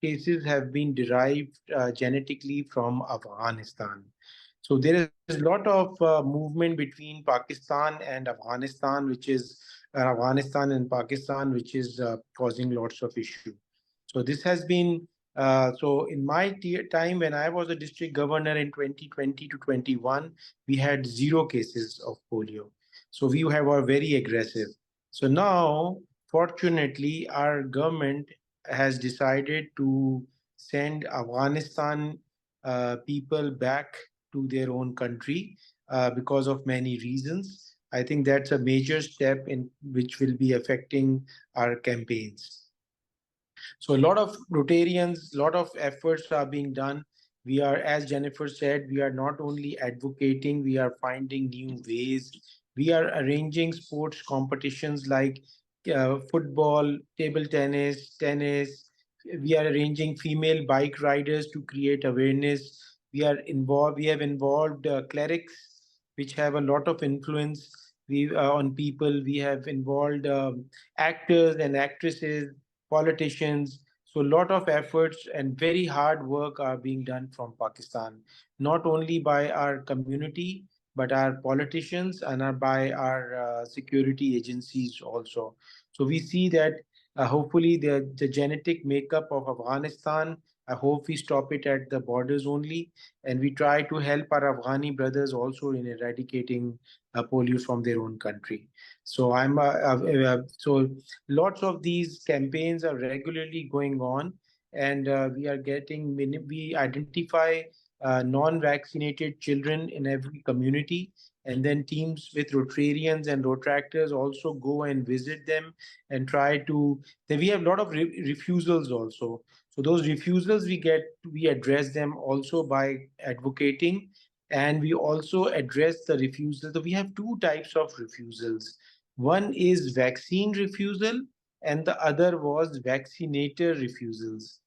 cases have been derived genetically from Afghanistan. So there is a lot of movement between Pakistan and Afghanistan, which is Afghanistan and Pakistan, which is causing lots of issues. So this has been, so in my time when I was a district governor in 2020 to 21, we had 0 cases of polio. So we were very aggressive. So now, fortunately, our government has decided to send Afghanistan people back to their own country because of many reasons. I think that's a major step in which will be affecting our campaigns. So a lot of Rotarians, a lot of efforts are being done. We are, as Jennifer said, we are not only advocating, we are finding new ways. We are arranging sports competitions like football, table tennis, tennis. We are arranging female bike riders to create awareness. We have involved clerics, which have a lot of influence on people. We have involved actors and actresses, politicians. So a lot of efforts and very hard work are being done from Pakistan, not only by our community, but our politicians and by our security agencies also. So we see that hopefully the genetic makeup of Afghanistan, I hope we stop it at the borders only, and we try to help our Afghani brothers also in eradicating polio from their own country. So so lots of these campaigns are regularly going on, and we identify non-vaccinated children in every community, and then teams with Rotarians and Rotractors also go and visit them and try to. Then we have a lot of refusals also. So those refusals we address them also by advocating, and we also address the refusals. So we have 2 types of refusals. One is vaccine refusal, and the other was vaccinator refusals.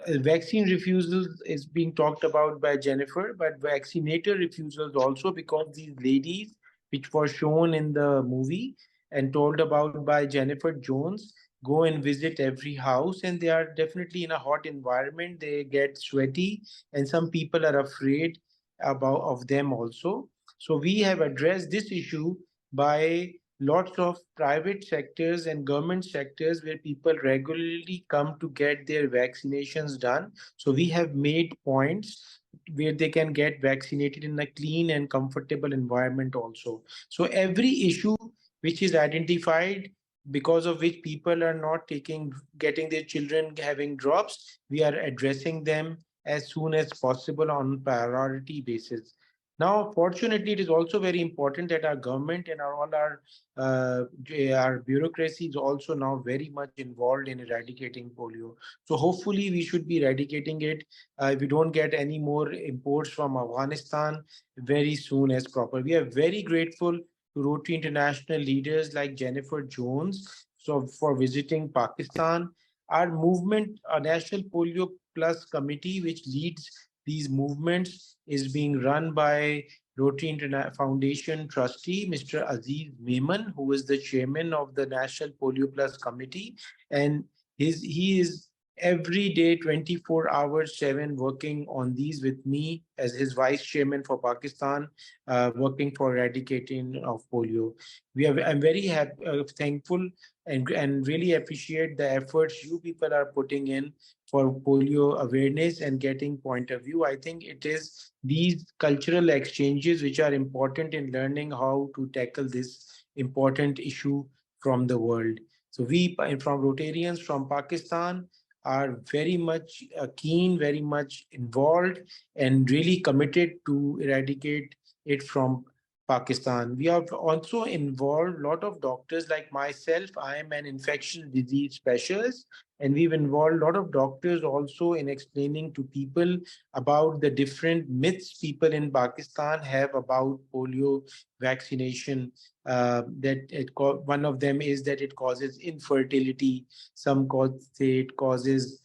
Vaccine refusals is being talked about by Jennifer, but vaccinator refusals also, because these ladies, which were shown in the movie and told about by Jennifer Jones, go and visit every house, and they are definitely in a hot environment. They get sweaty, and some people are afraid of them also. So we have addressed this issue by lots of private sectors and government sectors where people regularly come to get their vaccinations done. So we have made points where they can get vaccinated in a clean and comfortable environment also. So every issue which is identified, because of which people are not getting their children having drops, we are addressing them as soon as possible on priority basis. Now, fortunately, it is also very important that our government and all our bureaucracy is also now very much involved in eradicating polio. So hopefully we should be eradicating it. If we don't get any more imports from Afghanistan very soon as proper. We are very grateful to Rotary International leaders like Jennifer Jones for visiting Pakistan. Our movement, our National Polio Plus Committee, which leads these movements, is being run by Rotary Foundation trustee, Mr. Aziz Memon, who is the chairman of the National Polio Plus Committee. And he is every day, 24 hours, 7, working on these with me as his vice chairman for Pakistan, working for eradicating of polio. I'm very thankful and really appreciate the efforts you people are putting in for polio awareness and getting point of view. I think it is these cultural exchanges which are important in learning how to tackle this important issue from the world. So we from Rotarians from Pakistan are very much keen, very much involved, and really committed to eradicate it from Pakistan. We have also involved a lot of doctors like myself. I am an infectious disease specialist, and we've involved a lot of doctors also in explaining to people about the different myths people in Pakistan have about polio vaccination. One of them is that it causes infertility. Some say it causes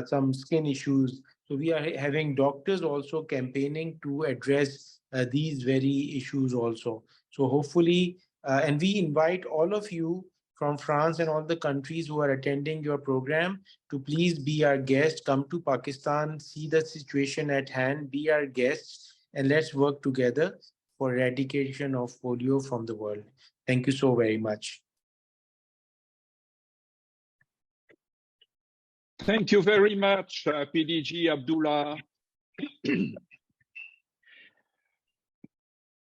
some skin issues. So we are having doctors also campaigning to address these very issues also. So hopefully, and we invite all of you from France and all the countries who are attending your program to please be our guest, come to Pakistan, see the situation at hand, be our guests, and let's work together for eradication of polio from the world. Thank you so very much. Thank you very much, PDG Abdullah.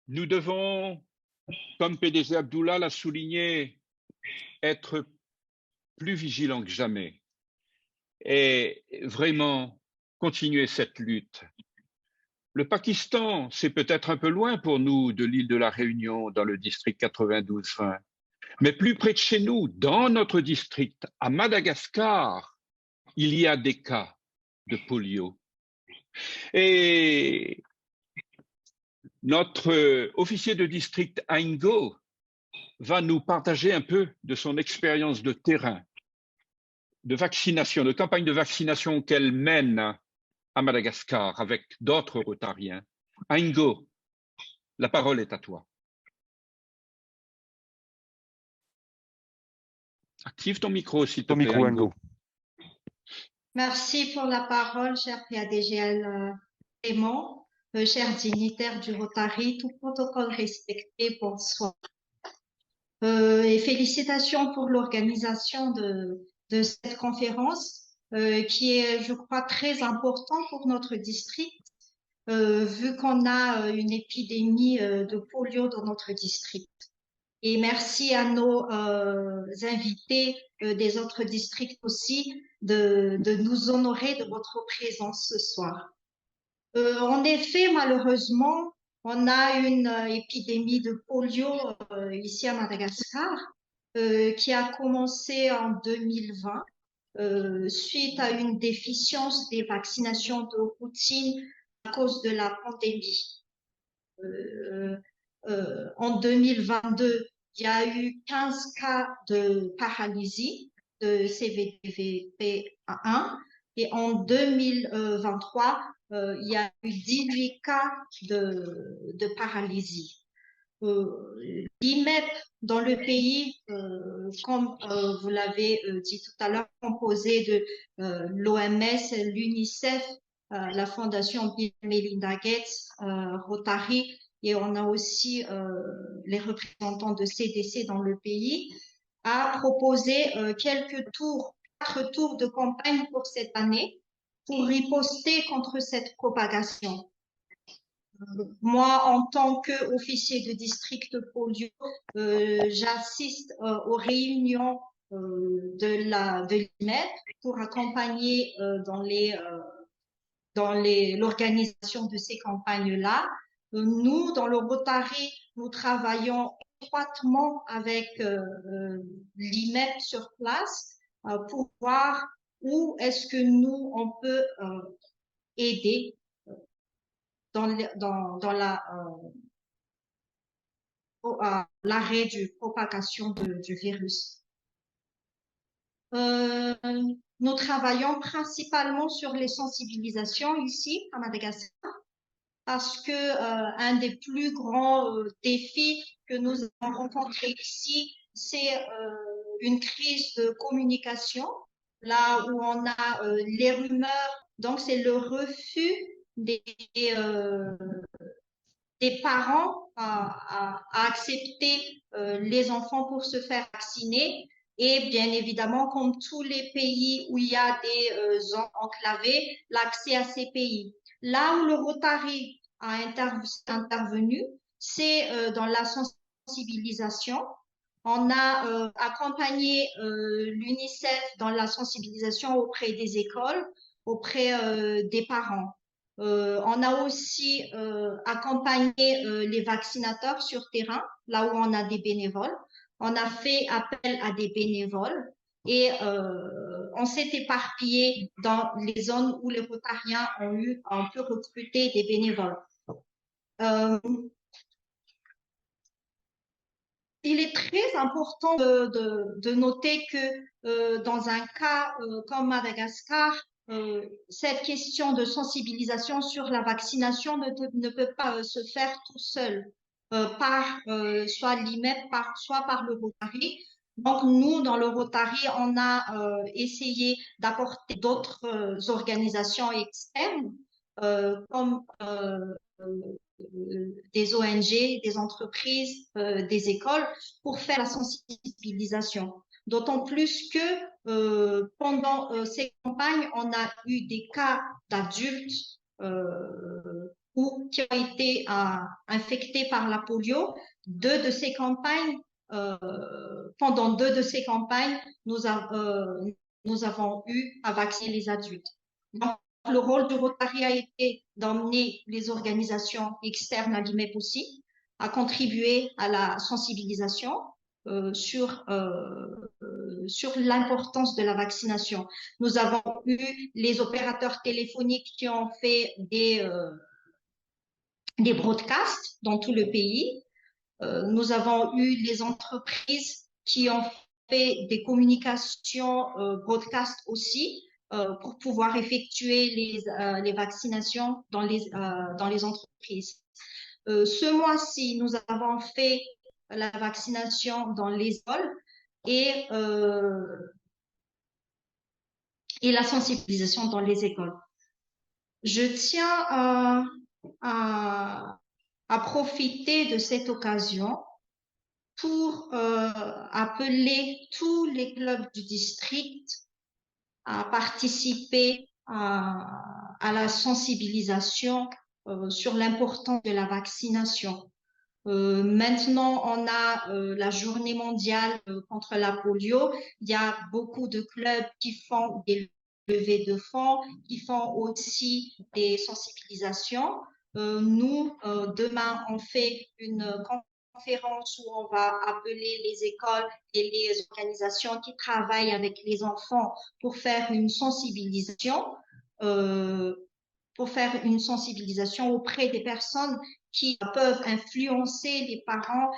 Nous devons, comme PDG Abdullah l'a souligné, être plus vigilants que jamais et vraiment continuer cette lutte. Le Pakistan, c'est peut-être un peu loin pour nous de l'île de la Réunion, dans le district 92-20, mais plus près de chez nous, dans notre district, à Madagascar, il y a des cas de polio. Et notre officier de district Aingo va nous partager un peu de son expérience de terrain, de vaccination, de campagne de vaccination qu'elle mène à Madagascar avec d'autres Rotariens. Aingo, la parole est à toi. Active ton micro, s'il te plaît, Aingo. Merci pour la parole, cher PADGL Clément, chers dignitaires du Rotary, tout protocole respecté, bonsoir. Et félicitations pour l'organisation de cette conférence qui est, je crois, très importante pour notre district, vu qu'on a une épidémie de polio dans notre district. Et merci à nos invités des autres districts aussi de nous honorer de votre présence ce soir. En effet, malheureusement, on a une épidémie de polio ici à Madagascar qui a commencé en 2020 suite à une déficience des vaccinations de routine à cause de la pandémie. En 2022, il y a eu 15 cas de paralysie de CVDP1 et en 2023, il y a eu 18 cas de paralysie. L'IMEP dans le pays, comme vous l'avez dit tout à l'heure, composé de l'OMS, l'UNICEF, la Fondation Bill & Melinda Gates, Rotary, et on a aussi les représentants de CDC dans le pays, a proposé 4 tours de campagne pour cette année pour riposter contre cette propagation. Moi, en tant qu'officier de district polio, j'assiste aux réunions de l'INEP pour accompagner dans l'organisation de ces campagnes-là. Nous, dans le Rotary, nous travaillons étroitement avec l'IMEP sur place pour voir où est-ce que nous, on peut aider dans l'arrêt de propagation du virus. Nous travaillons principalement sur les sensibilisations ici à Madagascar parce que un des plus grands défis que nous avons rencontrés ici, c'est une crise de communication, là où on a les rumeurs, donc c'est le refus des parents à accepter les enfants pour se faire vacciner. Et bien évidemment, comme tous les pays où il y a des zones enclavées, l'accès à ces pays. Là où le Rotary a intervenu, c'est dans la sensibilisation. On a accompagné l'UNICEF dans la sensibilisation auprès des écoles, auprès des parents. On a aussi accompagné les vaccinateurs sur terrain, là où on a des bénévoles. On a fait appel à des bénévoles et on s'est éparpillé dans les zones où les Rotariens ont pu recruter des bénévoles. Il est très important de noter que dans un cas comme Madagascar, cette question de sensibilisation sur la vaccination ne peut pas se faire tout seul par soit l'IMEP, soit par le Rotary. Donc nous, dans le Rotary, on a essayé d'apporter d'autres organisations externes comme des ONG, des entreprises, des écoles pour faire la sensibilisation. D'autant plus que pendant ces campagnes, on a eu des cas d'adultes qui ont été infectés par la polio. Pendant deux de ces campagnes, nous avons eu à vacciner les adultes. Donc, le rôle du Rotary a été d'emmener les organisations externes à l'IMEP aussi, à contribuer à la sensibilisation sur l'importance de la vaccination. Nous avons eu les opérateurs téléphoniques qui ont fait des broadcasts dans tout le pays. Nous avons eu les entreprises qui ont fait des communications broadcast aussi pour pouvoir effectuer les vaccinations dans les entreprises. Ce mois-ci, nous avons fait la vaccination dans les écoles et la sensibilisation dans les écoles. Je tiens à profiter de cette occasion pour appeler tous les clubs du district à participer à la sensibilisation sur l'importance de la vaccination. Maintenant, on a la journée mondiale contre la polio. Il y a beaucoup de clubs qui font des levées de fonds, qui font aussi des sensibilisations. Nous, demain, on fait une conférence où on va appeler les écoles et les organisations qui travaillent avec les enfants pour faire une sensibilisation, auprès des personnes qui peuvent influencer les parents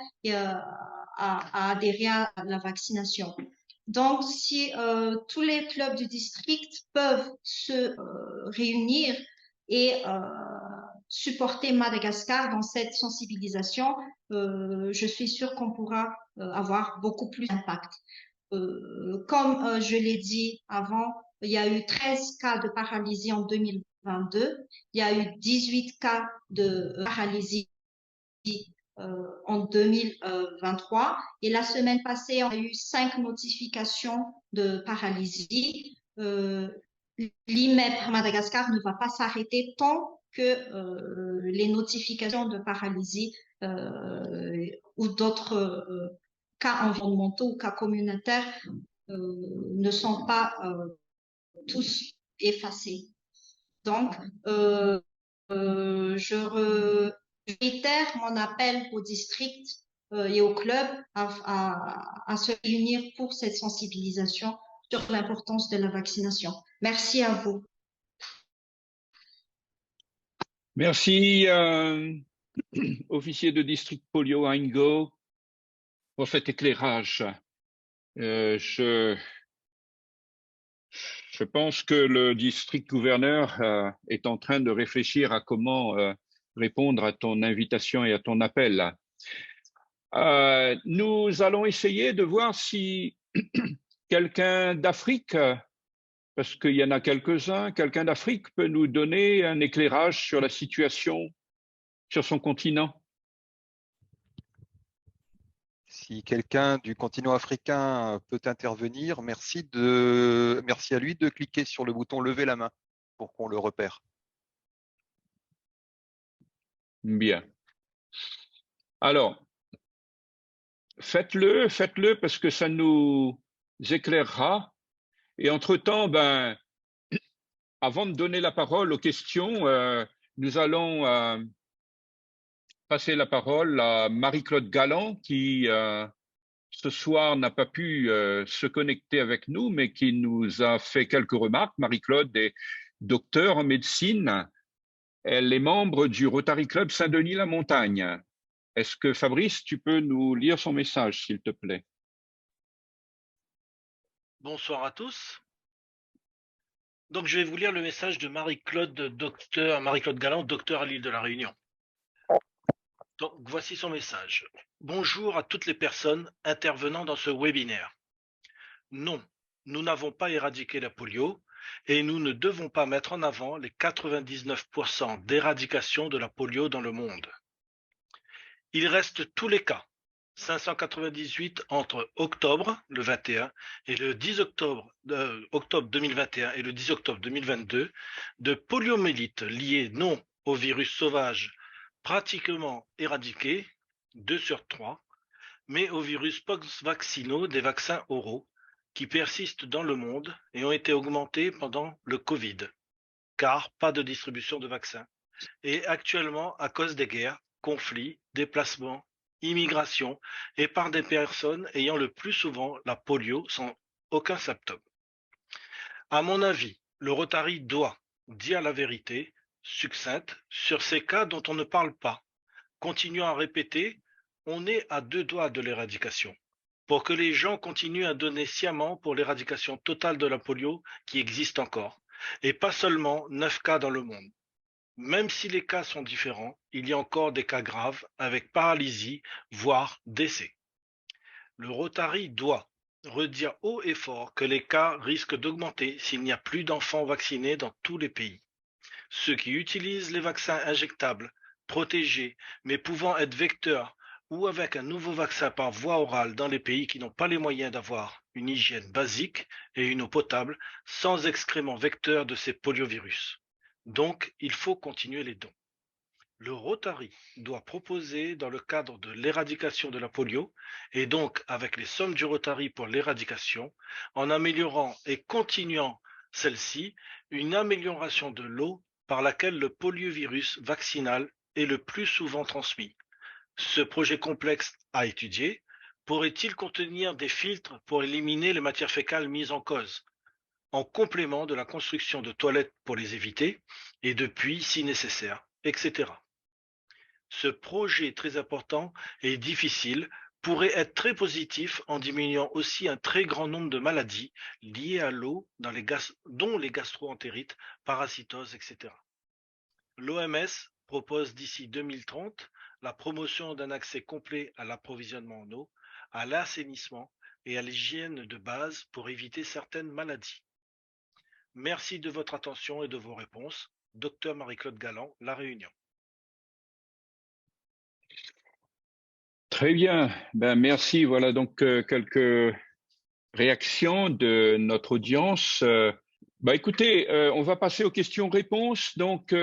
à adhérer à la vaccination. Donc, si tous les clubs du district peuvent se réunir et supporter Madagascar dans cette sensibilisation, je suis sûre qu'on pourra avoir beaucoup plus d'impact. Comme je l'ai dit avant, il y a eu 13 cas de paralysie en 2022, il y a eu 18 cas de paralysie en 2023 et la semaine passée, on a eu 5 notifications de paralysie. L'IMEP Madagascar ne va pas s'arrêter tant que les notifications de paralysie ou d'autres cas environnementaux ou cas communautaires ne sont pas tous effacés. Donc, je Je réitère mon appel au district et au club à se réunir pour cette sensibilisation sur l'importance de la vaccination. Merci à vous. Merci, officier de district polio Aingo, pour cet éclairage. Je pense que le district gouverneur est en train de réfléchir à comment répondre à ton invitation et à ton appel. Nous allons essayer de voir si quelqu'un d'Afrique, parce qu'il y en a quelques-uns, quelqu'un d'Afrique peut nous donner un éclairage sur la situation sur son continent. Si quelqu'un du continent africain peut intervenir, merci à lui de cliquer sur le bouton « Lever la main » pour qu'on le repère. Bien. Alors, faites-le parce que ça nous éclairera. Et entre-temps, avant de donner la parole aux questions, nous allons passer la parole à Marie-Claude Galland qui, ce soir, n'a pas pu se connecter avec nous, mais qui nous a fait quelques remarques. Marie-Claude est docteure en médecine. Elle est membre du Rotary Club Saint-Denis-la-Montagne. Est-ce que Fabrice, tu peux nous lire son message, s'il te plaît? Bonsoir à tous. Donc, je vais vous lire le message de Marie-Claude Galland, docteur à l'île de la Réunion. Donc, voici son message. Bonjour à toutes les personnes intervenant dans ce webinaire. Non, nous n'avons pas éradiqué la polio et nous ne devons pas mettre en avant les 99% d'éradication de la polio dans le monde. Il reste tous les cas, 598 entre octobre, le 21, et le 10 octobre 2021 et le 10 octobre 2022, de poliomyélite liée non au virus sauvage pratiquement éradiqué, 2 sur 3, mais aux virus post-vaccinaux des vaccins oraux qui persistent dans le monde et ont été augmentés pendant le Covid, car pas de distribution de vaccins. Et actuellement, à cause des guerres, conflits, déplacements, immigration et par des personnes ayant le plus souvent la polio sans aucun symptôme. À mon avis, le Rotary doit dire la vérité succincte sur ces cas dont on ne parle pas. Continuons à répéter, on est à 2 doigts de l'éradication. Pour que les gens continuent à donner sciemment pour l'éradication totale de la polio qui existe encore, et pas seulement 9 cas dans le monde. Même si les cas sont différents, il y a encore des cas graves avec paralysie, voire décès. Le Rotary doit redire haut et fort que les cas risquent d'augmenter s'il n'y a plus d'enfants vaccinés dans tous les pays. Ceux qui utilisent les vaccins injectables, protégés, mais pouvant être vecteurs, ou avec un nouveau vaccin par voie orale dans les pays qui n'ont pas les moyens d'avoir une hygiène basique et une eau potable, sans excréments vecteurs de ces poliovirus. Donc, il faut continuer les dons. Le Rotary doit proposer dans le cadre de l'éradication de la polio, et donc avec les sommes du Rotary pour l'éradication, en améliorant et continuant celle-ci, une amélioration de l'eau par laquelle le poliovirus vaccinal est le plus souvent transmis. Ce projet complexe à étudier pourrait-il contenir des filtres pour éliminer les matières fécales mises en cause, en complément de la construction de toilettes pour les éviter, et de puits si nécessaire, etc. Ce projet très important et difficile pourrait être très positif en diminuant aussi un très grand nombre de maladies liées à l'eau, dont les gastro-entérites, parasitoses, etc. L'OMS propose d'ici 2030 la promotion d'un accès complet à l'approvisionnement en eau, à l'assainissement et à l'hygiène de base pour éviter certaines maladies. Merci de votre attention et de vos réponses. Docteur Marie-Claude Galland, La Réunion. Très bien, merci. Voilà donc quelques réactions de notre audience. Écoutez, on va passer aux questions-réponses. Donc,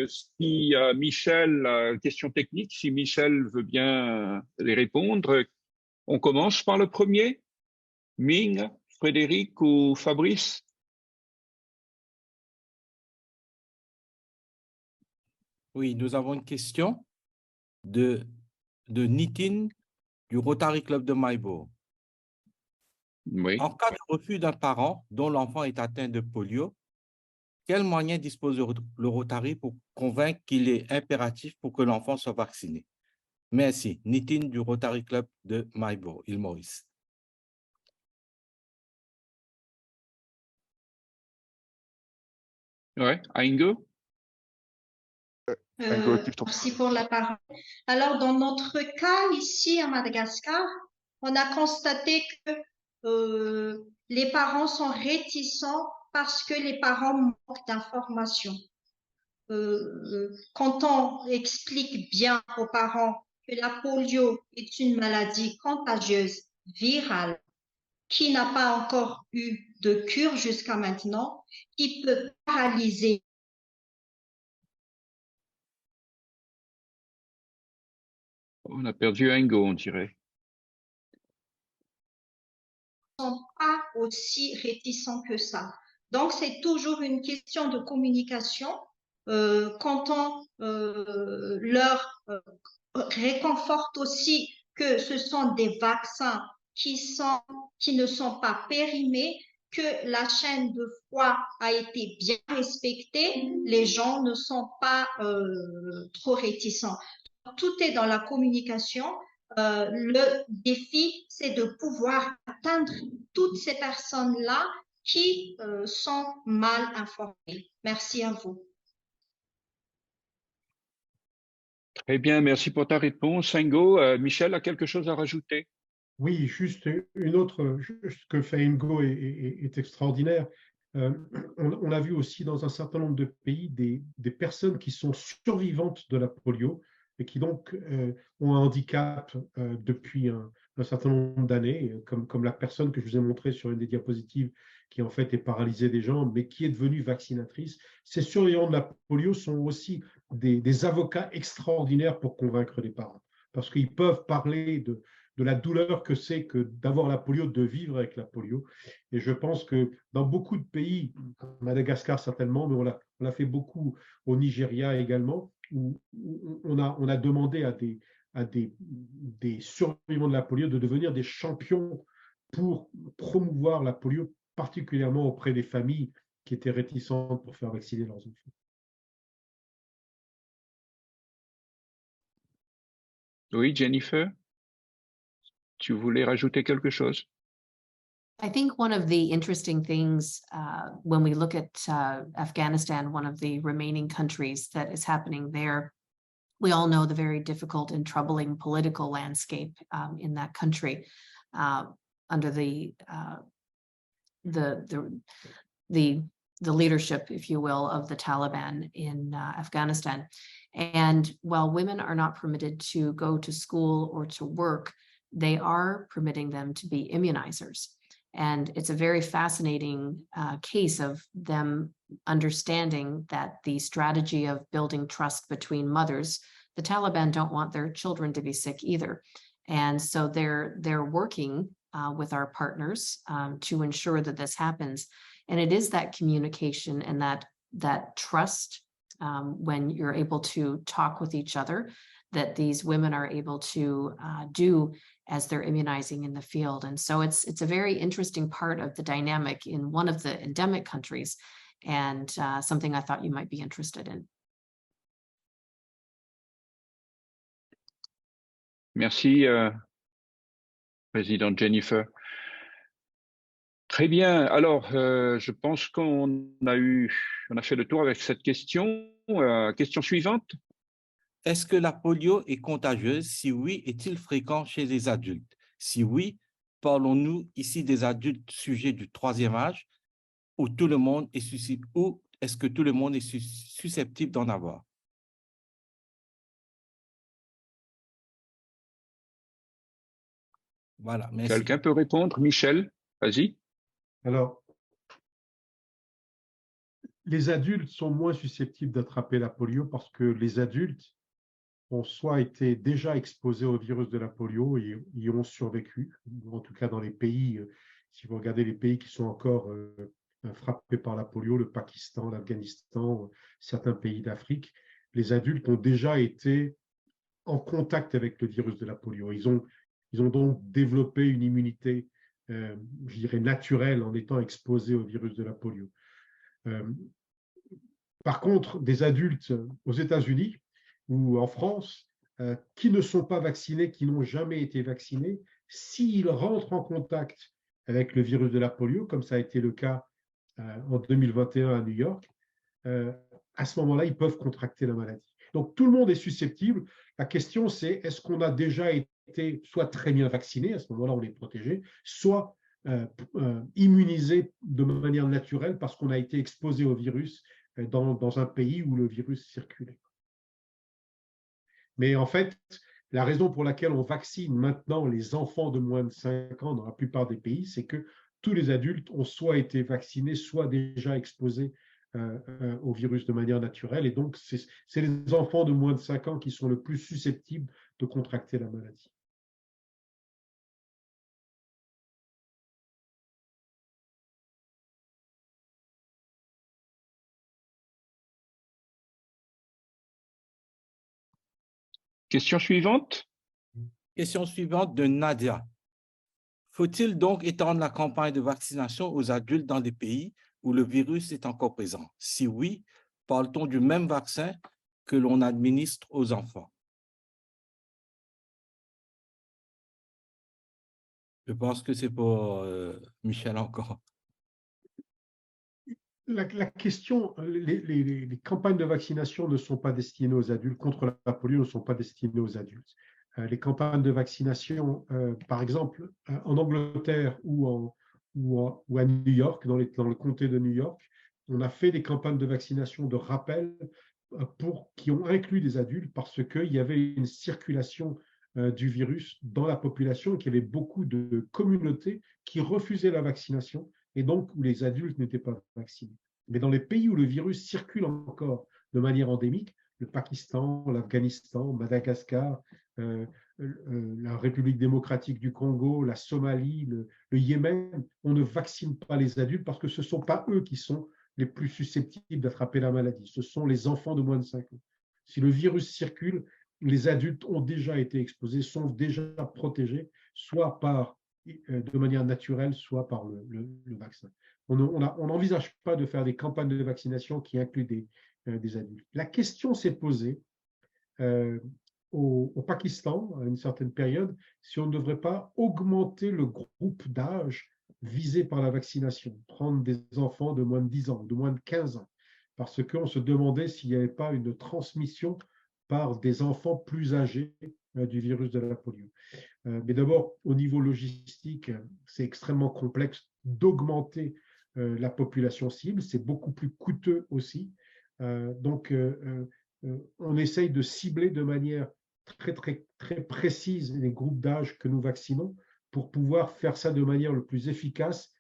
si Michel, question technique, si Michel veut bien les répondre, on commence par le premier. Ming, Frédéric ou Fabrice? Oui, nous avons une question de Nitin du Rotary Club de Maïbo. Oui. En cas de refus d'un parent dont l'enfant est atteint de polio, quels moyens dispose le Rotary pour convaincre qu'il est impératif pour que l'enfant soit vacciné? Merci. Nitin du Rotary Club de Maïbo, île Maurice. Ouais, Ingo? Merci pour la parole. Alors, dans notre cas ici à Madagascar, on a constaté que les parents sont réticents parce que les parents manquent d'informations. Quand on explique bien aux parents que la polio est une maladie contagieuse, virale, qui n'a pas encore eu de cure jusqu'à maintenant, qui peut paralyser. On a perdu Ingo, on dirait. Sont pas aussi réticents que ça. Donc, c'est toujours une question de communication. Quand on leur réconforte aussi que ce sont des vaccins qui ne sont pas périmés, que la chaîne de froid a été bien respectée, les gens ne sont pas trop réticents. Tout est dans la communication. Le défi, c'est de pouvoir atteindre toutes ces personnes-là qui sont mal informées. Merci à vous. Très bien, merci pour ta réponse, Ingo. Michel a quelque chose à rajouter? Oui, juste une autre, ce que fait Ingo est extraordinaire. On a vu aussi dans un certain nombre de pays des personnes qui sont survivantes de la polio et qui donc ont un handicap depuis un certain nombre d'années, comme la personne que je vous ai montrée sur une des diapositives qui en fait est paralysée des jambes, mais qui est devenue vaccinatrice. Ces survivants de la polio sont aussi des avocats extraordinaires pour convaincre les parents, parce qu'ils peuvent parler de la douleur que c'est que d'avoir la polio, de vivre avec la polio. Et je pense que dans beaucoup de pays, Madagascar certainement, mais on l'a fait beaucoup au Nigeria également, où on a demandé à des survivants de la polio de devenir des champions pour promouvoir la polio, particulièrement auprès des familles qui étaient réticentes pour faire vacciner leurs enfants. Oui, Jennifer, tu voulais rajouter quelque chose? I think one of the interesting things when we look at Afghanistan, one of the remaining countries that is happening there, we all know the very difficult and troubling political landscape in that country under the leadership, if you will, of the Taliban in Afghanistan. And while women are not permitted to go to school or to work, they are permitting them to be immunizers. And it's a very fascinating case of them understanding that the strategy of building trust between mothers, the Taliban don't want their children to be sick either. And so they're working with our partners to ensure that this happens. And it is that communication and that trust when you're able to talk with each other that these women are able to do as they're immunizing in the field. And so it's a very interesting part of the dynamic in one of the endemic countries, and something I thought you might be interested in. Merci, Présidente Jennifer. Très bien. Alors, je pense qu'on a fait le tour avec cette question. Question suivante. Est-ce que la polio est contagieuse? Si oui, est-il fréquent chez les adultes? Si oui, parlons-nous ici des adultes sujets du 3e âge ou tout le monde est susceptible, ou est-ce que tout le monde est susceptible d'en avoir? Voilà, merci. Quelqu'un peut répondre? Michel, vas-y. Alors, les adultes sont moins susceptibles d'attraper la polio parce que les adultes ont soit été déjà exposés au virus de la polio et y ont survécu, en tout cas dans les pays, si vous regardez les pays qui sont encore frappés par la polio, le Pakistan, l'Afghanistan, certains pays d'Afrique, les adultes ont déjà été en contact avec le virus de la polio. Ils ont donc développé une immunité, je dirais, naturelle en étant exposés au virus de la polio. Par contre, des adultes aux États-Unis ou en France qui ne sont pas vaccinés, qui n'ont jamais été vaccinés, s'ils rentrent en contact avec le virus de la polio, comme ça a été le cas en 2021 à New York, à ce moment-là, ils peuvent contracter la maladie. Donc, tout le monde est susceptible. La question, c'est est-ce qu'on a déjà été soit très bien vacciné, à ce moment-là, on est protégé, soit immunisé de manière naturelle parce qu'on a été exposé au virus dans un pays où le virus circulait. Mais en fait, la raison pour laquelle on vaccine maintenant les enfants de moins de 5 ans dans la plupart des pays, c'est que tous les adultes ont soit été vaccinés, soit déjà exposés au virus de manière naturelle. Et donc, c'est les enfants de moins de 5 ans qui sont le plus susceptibles de contracter la maladie. Question suivante. Question suivante de Nadia. Faut-il donc étendre la campagne de vaccination aux adultes dans des pays où le virus est encore présent? Si oui, parle-t-on du même vaccin que l'on administre aux enfants? Je pense que c'est pour Michel encore. La question, les campagnes de vaccination ne sont pas destinées aux adultes, contre la polio ne sont pas destinées aux adultes. Les campagnes de vaccination, par exemple, en Angleterre ou à New York, dans le comté de New York, on a fait des campagnes de vaccination de rappel qui ont inclus des adultes parce qu'il y avait une circulation du virus dans la population, qu'il y avait beaucoup de communautés qui refusaient la vaccination et donc où les adultes n'étaient pas vaccinés. Mais dans les pays où le virus circule encore de manière endémique, le Pakistan, l'Afghanistan, Madagascar, la République démocratique du Congo, la Somalie, le Yémen, on ne vaccine pas les adultes parce que ce ne sont pas eux qui sont les plus susceptibles d'attraper la maladie, ce sont les enfants de moins de 5 ans. Si le virus circule, les adultes ont déjà été exposés, sont déjà protégés, soit de manière naturelle, soit par le vaccin. On n'envisage pas de faire des campagnes de vaccination qui incluent des adultes. La question s'est posée au Pakistan, à une certaine période, si on ne devrait pas augmenter le groupe d'âge visé par la vaccination, prendre des enfants de moins de 10 ans, de moins de 15 ans, parce qu'on se demandait s'il n'y avait pas une transmission par des enfants plus âgés du virus de la polio. Mais d'abord, au niveau logistique, c'est extrêmement complexe d'augmenter la population cible, c'est beaucoup plus coûteux aussi. Donc, on essaye de cibler de manière très précise les groupes d'âge que nous vaccinons pour pouvoir faire ça de manière le plus efficace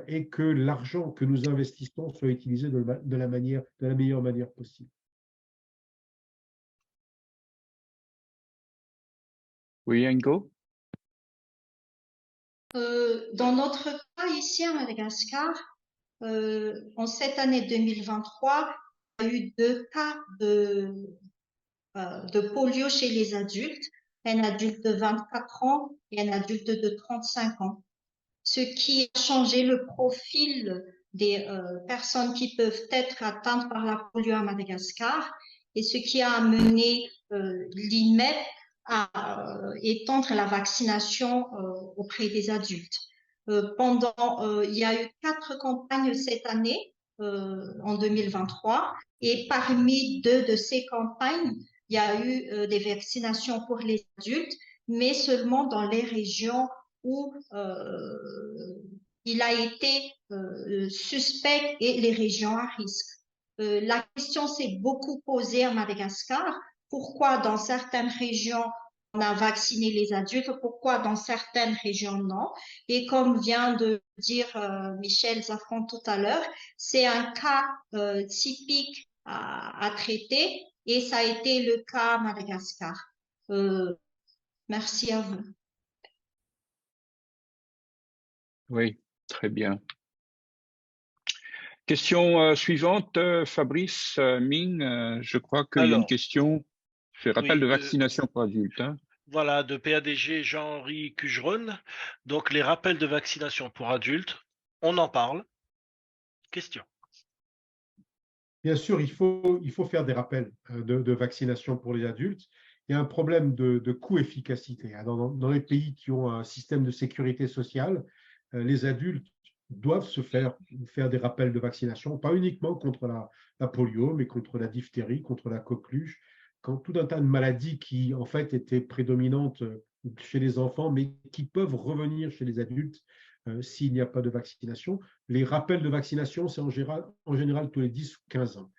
et que l'argent que nous investissons soit utilisé de la meilleure manière possible. Oui, Ingo? Dans notre cas ici à Madagascar, en cette année 2023, il y a eu 2 cas de polio chez les adultes, un adulte de 24 ans et un adulte de 35 ans. Ce qui a changé le profil des personnes qui peuvent être atteintes par la polio à Madagascar et ce qui a amené l'INMEP à étendre la vaccination auprès des adultes. Il y a eu 4 campagnes cette année, en 2023, et parmi 2 de ces campagnes, il y a eu des vaccinations pour les adultes, mais seulement dans les régions où il a été suspect et les régions à risque. La question s'est beaucoup posée à Madagascar. Pourquoi dans certaines régions on a vacciné les adultes, pourquoi dans certaines régions non? Et comme vient de dire Michel Zafran tout à l'heure, c'est un cas typique à traiter et ça a été le cas à Madagascar. Merci à vous. Oui, très bien. Question suivante, Fabrice Ming, je crois qu'il y a une question. C'est rappel Oui, de vaccination pour adultes. Hein. Voilà, de PADG Jean-Henri Cugeron. Donc, les rappels de vaccination pour adultes, on en parle. Question. Bien sûr, il faut faire des rappels de vaccination pour les adultes. Il y a un problème de coût-efficacité. Dans les pays qui ont un système de sécurité sociale, les adultes doivent se faire des rappels de vaccination, pas uniquement contre la polio, mais contre la diphtérie, contre la coqueluche, tout un tas de maladies qui, en fait, étaient prédominantes chez les enfants, mais qui peuvent revenir chez les adultes s'il n'y a pas de vaccination. Les rappels de vaccination, c'est en général tous les 10 ou 15 ans.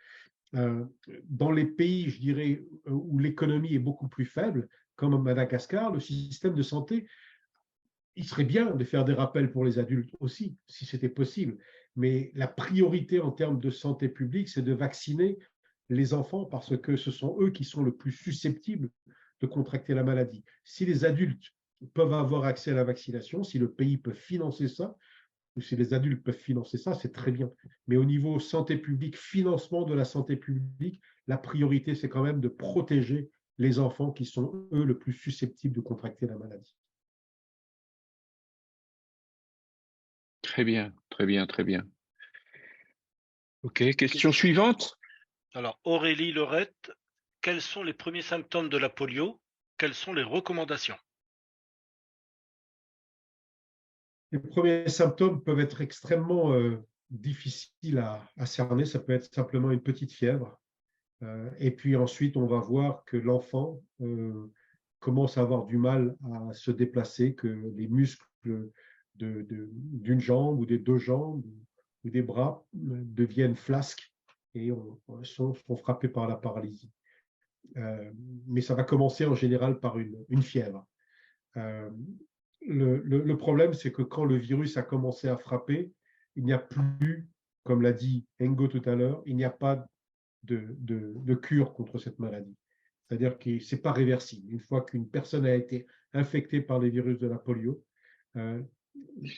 Dans les pays, je dirais, où l'économie est beaucoup plus faible, comme Madagascar, le système de santé, il serait bien de faire des rappels pour les adultes aussi, si c'était possible. Mais la priorité en termes de santé publique, c'est de vacciner les enfants parce que ce sont eux qui sont le plus susceptibles de contracter la maladie. Si les adultes peuvent avoir accès à la vaccination, si le pays peut financer ça, ou si les adultes peuvent financer ça, c'est très bien. Mais au niveau santé publique, financement de la santé publique, la priorité, c'est quand même de protéger les enfants qui sont, eux, le plus susceptibles de contracter la maladie. Très bien, très bien, très bien. OK, question suivante. Alors, Aurélie Lorette, quels sont les premiers symptômes de la polio? Quelles sont les recommandations? Les premiers symptômes peuvent être extrêmement difficiles à cerner. Ça peut être simplement une petite fièvre. Et puis ensuite, on va voir que l'enfant commence à avoir du mal à se déplacer, que les muscles d'une jambe ou des deux jambes ou des bras deviennent flasques et sont frappés par la paralysie. Mais ça va commencer en général par une fièvre. Le problème, c'est que quand le virus a commencé à frapper, il n'y a plus, comme l'a dit Engo tout à l'heure, il n'y a pas de cure contre cette maladie. C'est-à-dire que ce n'est pas réversible. Une fois qu'une personne a été infectée par les virus de la polio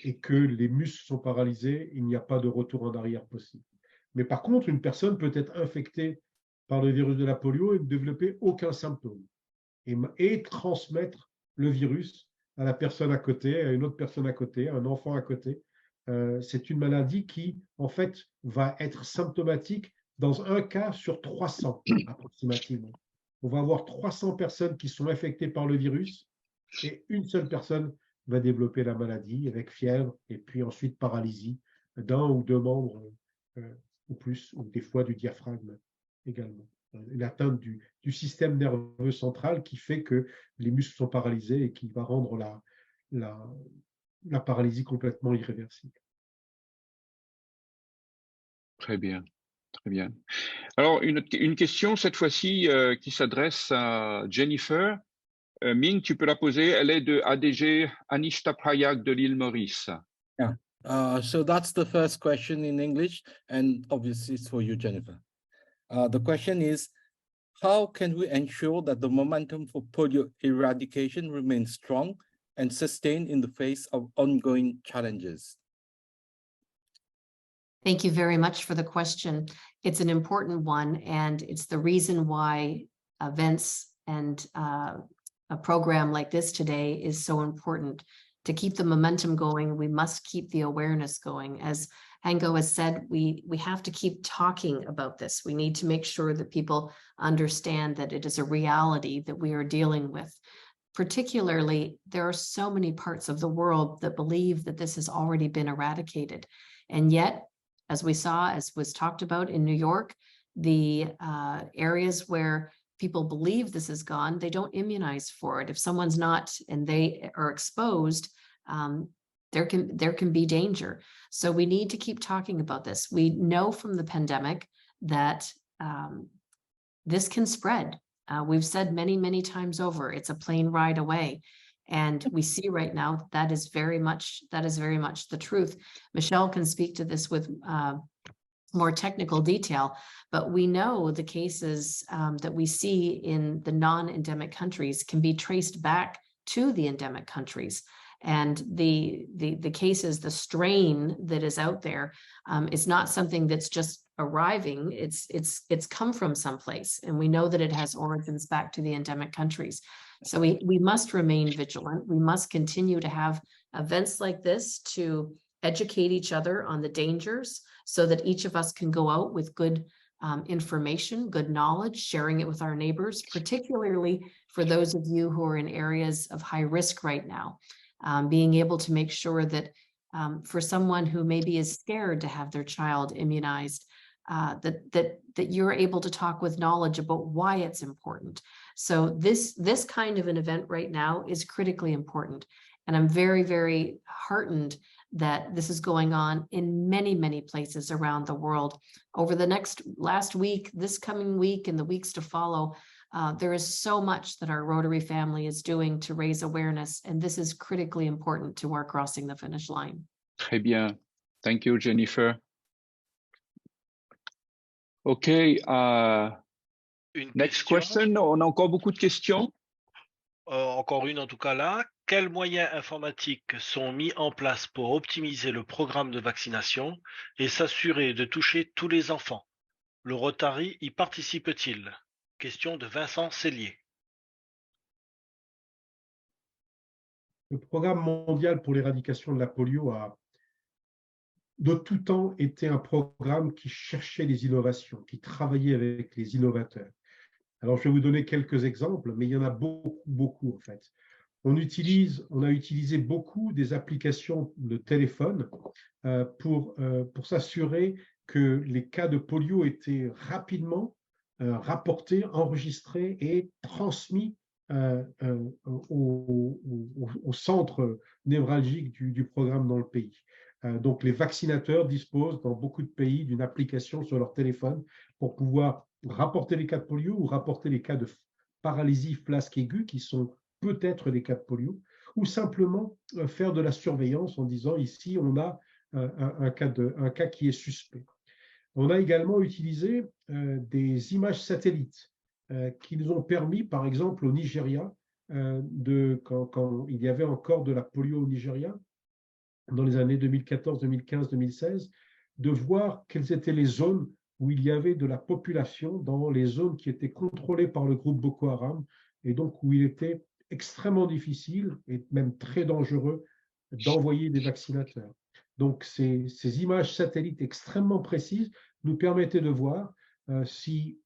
et que les muscles sont paralysés, il n'y a pas de retour en arrière possible. Mais par contre, une personne peut être infectée par le virus de la polio et ne développer aucun symptôme et transmettre le virus à la personne à côté, à une autre personne à côté, à un enfant à côté. C'est une maladie qui, en fait, va être symptomatique dans un cas sur 300 approximativement. On va avoir 300 personnes qui sont infectées par le virus et une seule personne va développer la maladie avec fièvre et puis ensuite paralysie d'un ou deux membres ou plus, ou des fois du diaphragme également. Une atteinte du système nerveux central qui fait que les muscles sont paralysés et qui va rendre la paralysie complètement irréversible. Très bien, très bien. Alors, une question cette fois-ci qui s'adresse à Jennifer. Ming, tu peux la poser. Elle est de ADG Anishtaprayak de l'île Maurice. Yeah. So that's the first question in English, and obviously it's for you, Jennifer. The question is, how can we ensure that the momentum for polio eradication remains strong and sustained in the face of ongoing challenges? Thank you very much for the question. It's an important one, and it's the reason why events and a program like this today is so important. To keep the momentum going, we must keep the awareness going. As Hango has said, we have to keep talking about this. We need to make sure that people understand that it is a reality that we are dealing with. Particularly, there are so many parts of the world that believe that this has already been eradicated. And yet, as we saw, as was talked about in New York, the areas where people believe this is gone, they don't immunize for it. If someone's not and they are exposed, there can be danger. So we need to keep talking about this. We know from the pandemic that this can spread. We've said many, many times over, it's a plane ride away. And we see right now that is very much the truth. Michelle can speak to this with more technical detail, but we know the cases that we see in the non-endemic countries can be traced back to the endemic countries. And the cases, the strain that is out there, is not something that's just arriving. It's come from someplace, and we know that it has origins back to the endemic countries. So we must remain vigilant. We must continue to have events like this to educate each other on the dangers, so that each of us can go out with good information, good knowledge, sharing it with our neighbors, particularly for those of you who are in areas of high risk right now. Being able to make sure that for someone who maybe is scared to have their child immunized, that you're able to talk with knowledge about why it's important. So this kind of an event right now is critically important. And I'm very, very heartened that this is going on in many, many places around the world. Over the last week, this coming week, and the weeks to follow, there is so much that our Rotary family is doing to raise awareness, and this is critically important to our crossing the finish line. Très bien. Thank you, Jennifer. Okay, next question. On a encore beaucoup de questions? Encore une en tout cas là. Quels moyens informatiques sont mis en place pour optimiser le programme de vaccination et s'assurer de toucher tous les enfants? Le Rotary y participe-t-il? Question de Vincent Cellier. Le programme mondial pour l'éradication de la polio a de tout temps été un programme qui cherchait les innovations, qui travaillait avec les innovateurs. Alors, je vais vous donner quelques exemples, mais il y en a beaucoup en fait. On a utilisé beaucoup des applications de téléphone pour s'assurer que les cas de polio étaient rapidement rapportés, enregistrés et transmis au centre névralgique du programme dans le pays. Donc, les vaccinateurs disposent dans beaucoup de pays d'une application sur leur téléphone pour pouvoir rapporter les cas de polio ou rapporter les cas de paralysie flasque aiguë qui sont peut-être des cas de polio, ou simplement faire de la surveillance en disant ici on a un cas qui est suspect. On a également utilisé des images satellites qui nous ont permis, par exemple au Nigeria, quand il y avait encore de la polio au Nigeria, dans les années 2014, 2015, 2016, de voir quelles étaient les zones où il y avait de la population dans les zones qui étaient contrôlées par le groupe Boko Haram, et donc où il était extrêmement difficile et même très dangereux d'envoyer des vaccinateurs. Donc ces images satellites extrêmement précises nous permettaient de voir si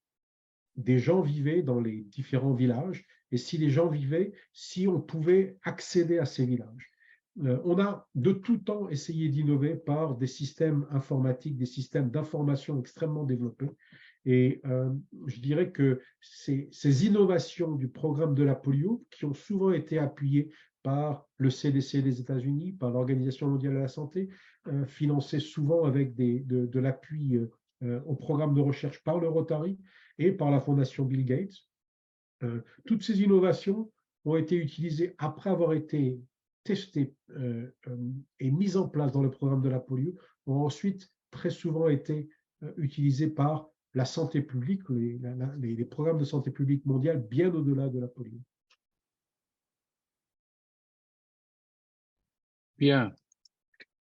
des gens vivaient dans les différents villages et si les gens vivaient, si on pouvait accéder à ces villages. On a de tout temps essayé d'innover par des systèmes informatiques, des systèmes d'information extrêmement développés. Et je dirais que ces innovations du programme de la polio, qui ont souvent été appuyées par le CDC des États-Unis, par l'Organisation mondiale de la santé, financées souvent avec de l'appui au programme de recherche par le Rotary et par la Fondation Bill Gates. Toutes ces innovations ont été utilisées après avoir été testées et mises en place dans le programme de la polio, ont ensuite très souvent été utilisées par la santé publique, les programmes de santé publique mondiale bien au-delà de la polio. Bien.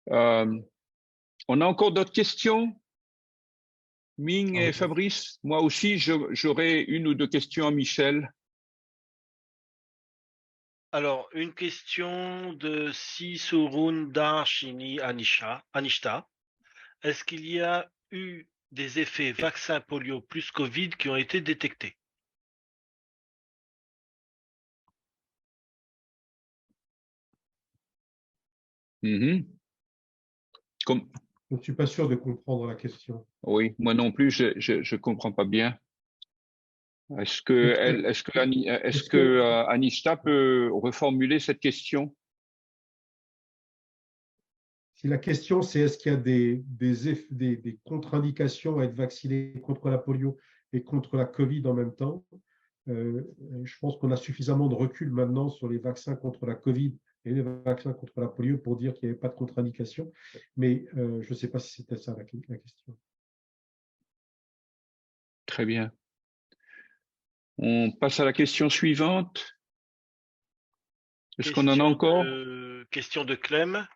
On a encore d'autres questions? Ming et Fabrice, moi aussi, j'aurais une ou deux questions à Michel. Alors, une question de Sisurun Darshini Anishta. Est-ce qu'il y a eu des effets vaccin polio plus Covid qui ont été détectés? Je ne suis pas sûr de comprendre la question. Oui, moi non plus, je comprends pas bien. Est-ce que Anishta peut reformuler cette question? Si la question c'est est-ce qu'il y a des contre-indications à être vacciné contre la polio et contre la Covid en même temps, je pense qu'on a suffisamment de recul maintenant sur les vaccins contre la Covid et les vaccins contre la polio pour dire qu'il n'y avait pas de contre-indication, mais je ne sais pas si c'était ça la question. Très bien. On passe à la question suivante. Est-ce qu'on en a encore? Question de Clem.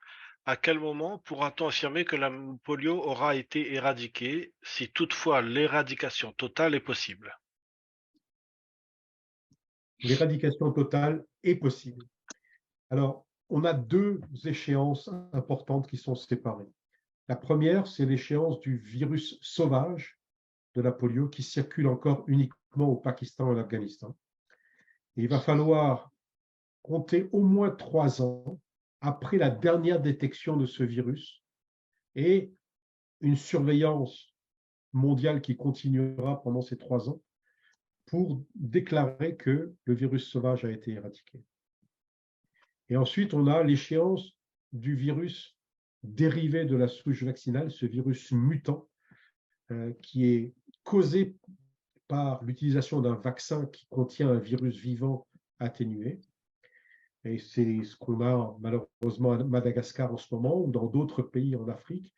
À quel moment pourra-t-on affirmer que la polio aura été éradiquée, si toutefois l'éradication totale est possible? L'éradication totale est possible. Alors, on a deux échéances importantes qui sont séparées. La première, c'est l'échéance du virus sauvage de la polio qui circule encore uniquement au Pakistan et en Afghanistan. Et il va falloir compter au moins 3 ans après la dernière détection de ce virus et une surveillance mondiale qui continuera pendant ces 3 ans pour déclarer que le virus sauvage a été éradiqué. Et ensuite, on a l'échéance du virus dérivé de la souche vaccinale, ce virus mutant qui est causé par l'utilisation d'un vaccin qui contient un virus vivant atténué. Et c'est ce qu'on a malheureusement à Madagascar en ce moment ou dans d'autres pays en Afrique.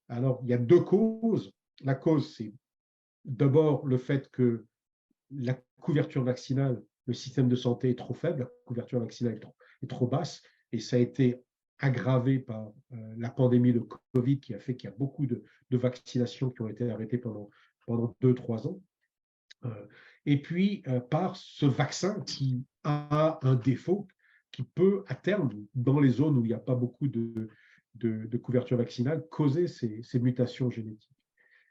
Alors, il y a deux causes. La cause, c'est d'abord le fait que la couverture vaccinale, le système de santé est trop faible, la couverture vaccinale est trop basse, et ça a été aggravé par la pandémie de Covid qui a fait qu'il y a beaucoup de vaccinations qui ont été arrêtées pendant 2-3 ans. Et puis, par ce vaccin qui a un défaut qui peut, à terme, dans les zones où il n'y a pas beaucoup de couverture vaccinale, causer ces mutations génétiques.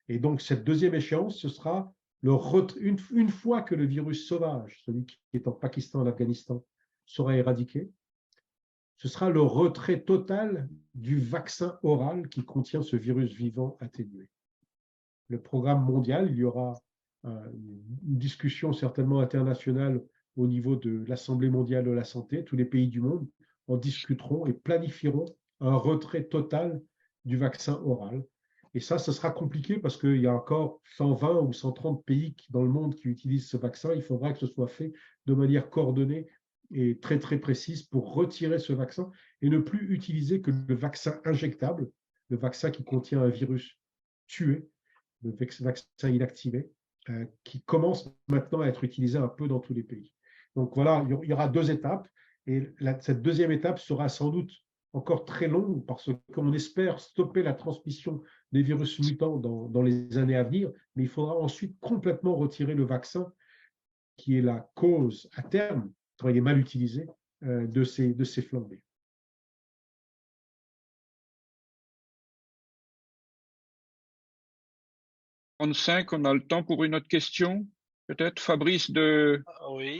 Et donc, cette deuxième échéance, ce sera une fois que le virus sauvage, celui qui est en Pakistan, en Afghanistan, sera éradiqué, ce sera le retrait total du vaccin oral qui contient ce virus vivant atténué. Le programme mondial, il y aura une discussion certainement internationale au niveau de l'Assemblée mondiale de la santé. Tous les pays du monde en discuteront et planifieront un retrait total du vaccin oral. Et ça, ce sera compliqué parce qu'il y a encore 120 ou 130 pays dans le monde qui utilisent ce vaccin. Il faudra que ce soit fait de manière coordonnée et très, très précise pour retirer ce vaccin et ne plus utiliser que le vaccin injectable, le vaccin qui contient un virus tué, le vaccin inactivé, qui commence maintenant à être utilisé un peu dans tous les pays. Donc voilà, il y aura 2 étapes et cette deuxième étape sera sans doute encore très longue parce qu'on espère stopper la transmission des virus mutants dans les années à venir, mais il faudra ensuite complètement retirer le vaccin qui est la cause à terme, quand il est mal utilisé, de ces flambées. On a le temps pour une autre question? Peut-être Fabrice de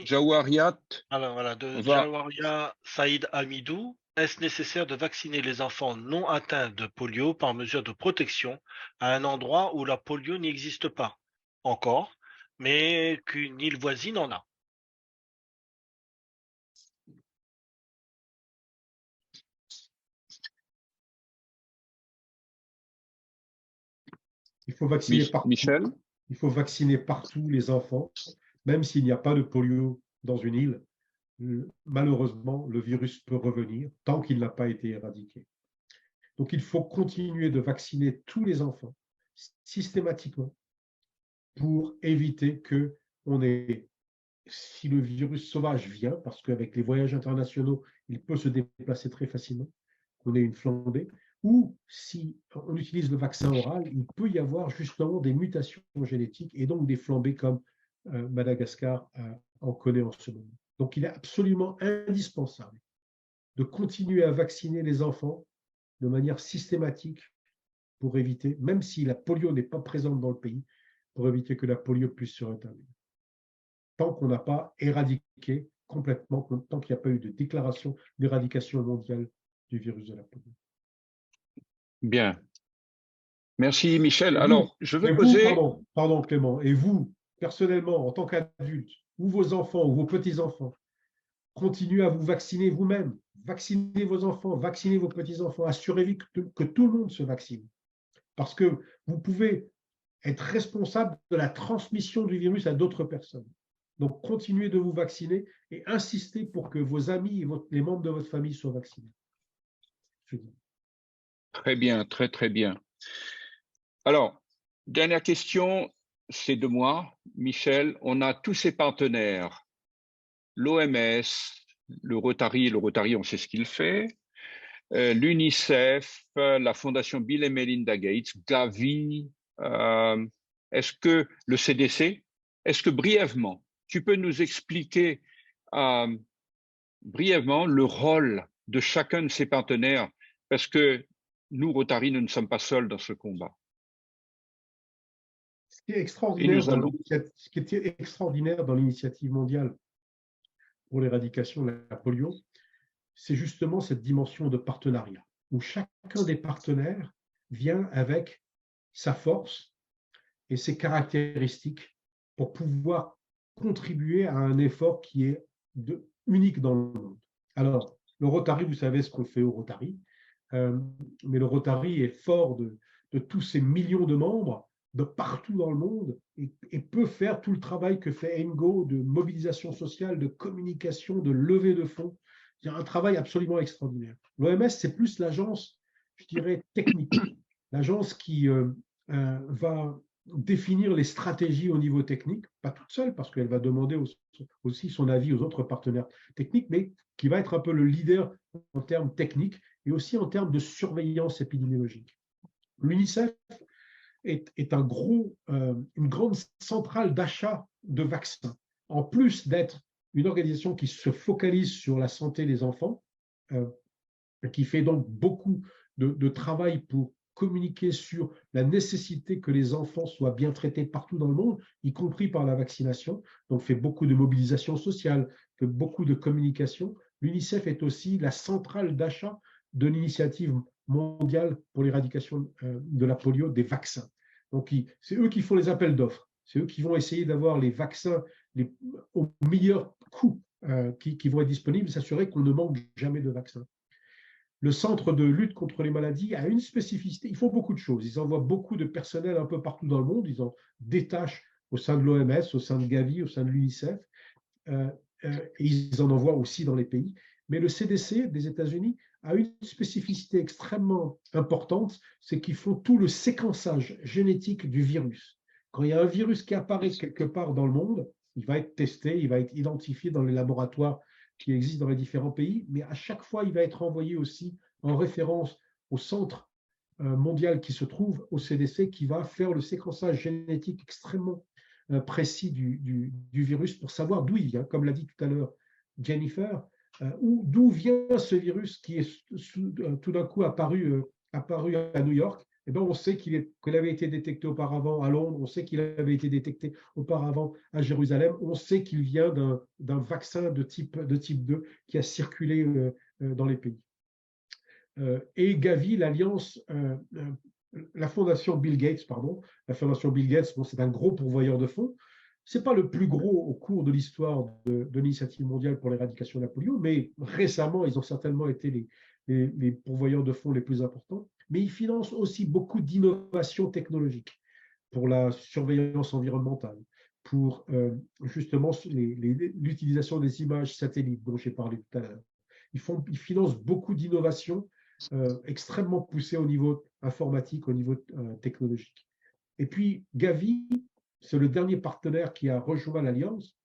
Jawariat. Alors voilà, de Jawaria Saïd Hamidou. Est-ce nécessaire de vacciner les enfants non atteints de polio par mesure de protection à un endroit où la polio n'existe pas encore, mais qu'une île voisine en a? Il faut vacciner partout. Michel? Il faut vacciner partout les enfants, même s'il n'y a pas de polio dans une île. Malheureusement, le virus peut revenir tant qu'il n'a pas été éradiqué. Donc, il faut continuer de vacciner tous les enfants systématiquement pour éviter que si le virus sauvage vient, parce qu'avec les voyages internationaux, il peut se déplacer très facilement, qu'on ait une flambée, ou si on utilise le vaccin oral, il peut y avoir justement des mutations génétiques et donc des flambées comme Madagascar en connaît en ce moment. Donc, il est absolument indispensable de continuer à vacciner les enfants de manière systématique pour éviter, même si la polio n'est pas présente dans le pays, pour éviter que la polio puisse se rétablir. Tant qu'on n'a pas éradiqué complètement, tant qu'il n'y a pas eu de déclaration d'éradication mondiale du virus de la polio. Bien. Merci Michel. Alors, je vais poser… Pardon Clément. Et vous, personnellement, en tant qu'adulte, ou vos enfants, ou vos petits-enfants, continuez à vous vacciner vous-même. Vaccinez vos enfants, vaccinez vos petits-enfants. Assurez-vous que tout le monde se vaccine. Parce que vous pouvez être responsable de la transmission du virus à d'autres personnes. Donc, continuez de vous vacciner et insistez pour que vos amis et les membres de votre famille soient vaccinés. Très bien, très, très bien. Alors, dernière question, c'est de moi, Michel. On a tous ces partenaires, l'OMS, le Rotary, on sait ce qu'il fait. L'UNICEF, la Fondation Bill et Melinda Gates, Gavi, est-ce que le CDC, est-ce que brièvement, tu peux nous expliquer brièvement le rôle de chacun de ces partenaires, parce que nous, Rotary, nous ne sommes pas seuls dans ce combat. Ce qui est extraordinaire dans l'initiative mondiale pour l'éradication de la polio, c'est justement cette dimension de partenariat, où chacun des partenaires vient avec sa force et ses caractéristiques pour pouvoir contribuer à un effort qui est unique dans le monde. Alors, le Rotary, vous savez ce qu'on fait au Rotary, mais le Rotary est fort de tous ces millions de membres de partout dans le monde et peut faire tout le travail que fait ENGO de mobilisation sociale, de communication, de levée de fonds. Il y a un travail absolument extraordinaire. L'OMS, c'est plus l'agence, je dirais, technique, l'agence qui va définir les stratégies au niveau technique, pas toute seule, parce qu'elle va demander aussi son avis aux autres partenaires techniques, mais qui va être un peu le leader en termes techniques et aussi en termes de surveillance épidémiologique. L'UNICEF est une grande centrale d'achat de vaccins. En plus d'être une organisation qui se focalise sur la santé des enfants, qui fait donc beaucoup de travail pour communiquer sur la nécessité que les enfants soient bien traités partout dans le monde, y compris par la vaccination, donc fait beaucoup de mobilisation sociale, fait beaucoup de communication. L'UNICEF est aussi la centrale d'achat de l'initiative mondiale pour l'éradication de la polio, des vaccins. Donc, c'est eux qui font les appels d'offres. C'est eux qui vont essayer d'avoir les vaccins au meilleur coût qui vont être disponibles, s'assurer qu'on ne manque jamais de vaccins. Le Centre de lutte contre les maladies a une spécificité. Ils font beaucoup de choses. Ils envoient beaucoup de personnel un peu partout dans le monde. Ils en détachent au sein de l'OMS, au sein de Gavi, au sein de l'UNICEF. Et ils en envoient aussi dans les pays. Mais le CDC des États-Unis a une spécificité extrêmement importante, c'est qu'ils font tout le séquençage génétique du virus. Quand il y a un virus qui apparaît quelque part dans le monde, il va être testé, il va être identifié dans les laboratoires qui existent dans les différents pays, mais à chaque fois, il va être envoyé aussi en référence au centre mondial qui se trouve au CDC, qui va faire le séquençage génétique extrêmement précis du virus pour savoir d'où il vient, comme l'a dit tout à l'heure Jennifer, d'où vient ce virus qui est tout d'un coup apparu à New York. Et bien, on sait qu'il avait été détecté auparavant à Londres, on sait qu'il avait été détecté auparavant à Jérusalem, on sait qu'il vient d'un vaccin de type 2 qui a circulé dans les pays. Et Gavi, l'alliance, la fondation Bill Gates, bon, c'est un gros pourvoyeur de fonds. Ce n'est pas le plus gros au cours de l'histoire de l'initiative mondiale pour l'éradication de la polio, mais récemment, ils ont certainement été les pourvoyeurs de fonds les plus importants. Mais ils financent aussi beaucoup d'innovations technologiques pour la surveillance environnementale, pour justement l'utilisation des images satellites dont j'ai parlé tout à l'heure. Ils financent beaucoup d'innovations extrêmement poussées au niveau informatique, au niveau technologique. Et puis, Gavi, c'est le dernier partenaire qui a rejoint l'Alliance.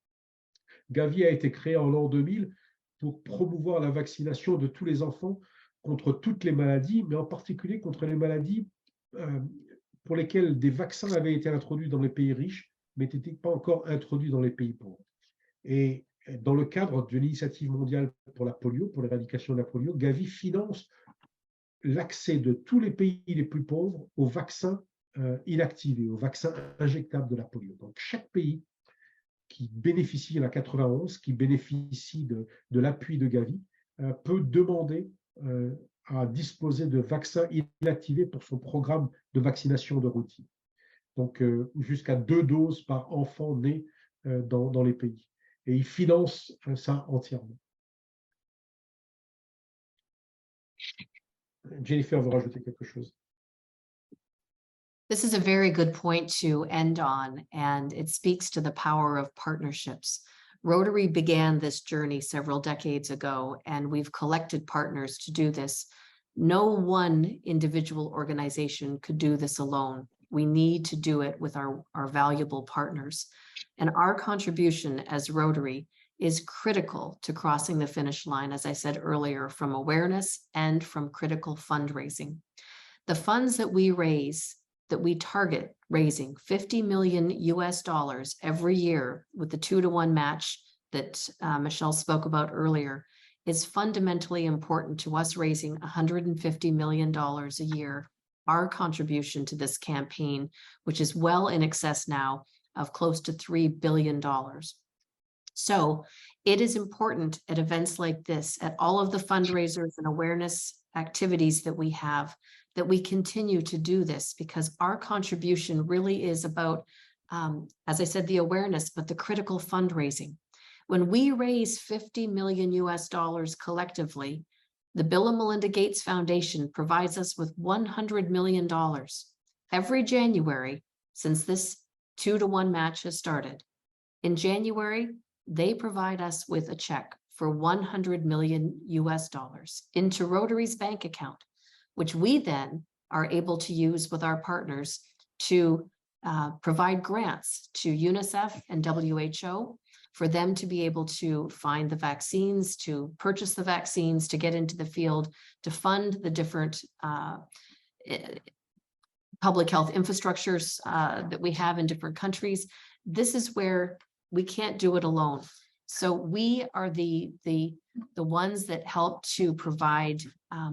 Gavi a été créé en l'an 2000 pour promouvoir la vaccination de tous les enfants contre toutes les maladies, mais en particulier contre les maladies pour lesquelles des vaccins avaient été introduits dans les pays riches, mais n'étaient pas encore introduits dans les pays pauvres. Et dans le cadre de l'initiative mondiale pour la polio, pour l'éradication de la polio, Gavi finance l'accès de tous les pays les plus pauvres aux vaccins inactivés, aux vaccins injectables de la polio. Donc, chaque pays qui bénéficie, la 91, qui bénéficie de l'appui de Gavi, peut demander à disposer de vaccins inactivés pour son programme de vaccination de routine. Donc, jusqu'à 2 doses par enfant né dans les pays. Et il finance ça entièrement. Jennifer veut rajouter quelque chose. This is a very good point to end on, and it speaks to the power of partnerships. Rotary began this journey several decades ago, and we've collected partners to do this. No one individual organization could do this alone. We need to do it with our valuable partners. And our contribution as Rotary is critical to crossing the finish line, as I said earlier, from awareness and from critical fundraising. The funds that we raise, that we target raising $50 million every year with the 2-to-1 match that Michelle spoke about earlier, is fundamentally important to us raising $150 million a year, our contribution to this campaign, which is well in excess now of close to $3 billion. So it is important at events like this, at all of the fundraisers and awareness activities that we have, that we continue to do this, because our contribution really is about, as I said, the awareness, but the critical fundraising. When we raise $50 million collectively, the Bill and Melinda Gates Foundation provides us with $100 million every January since this 2-to-1 match has started. In January, they provide us with a check for $100 million into Rotary's bank account, which we then are able to use with our partners to provide grants to UNICEF and WHO for them to be able to find the vaccines, to purchase the vaccines, to get into the field, to fund the different public health infrastructures that we have in different countries. This is where we can't do it alone. So we are the ones that help to provide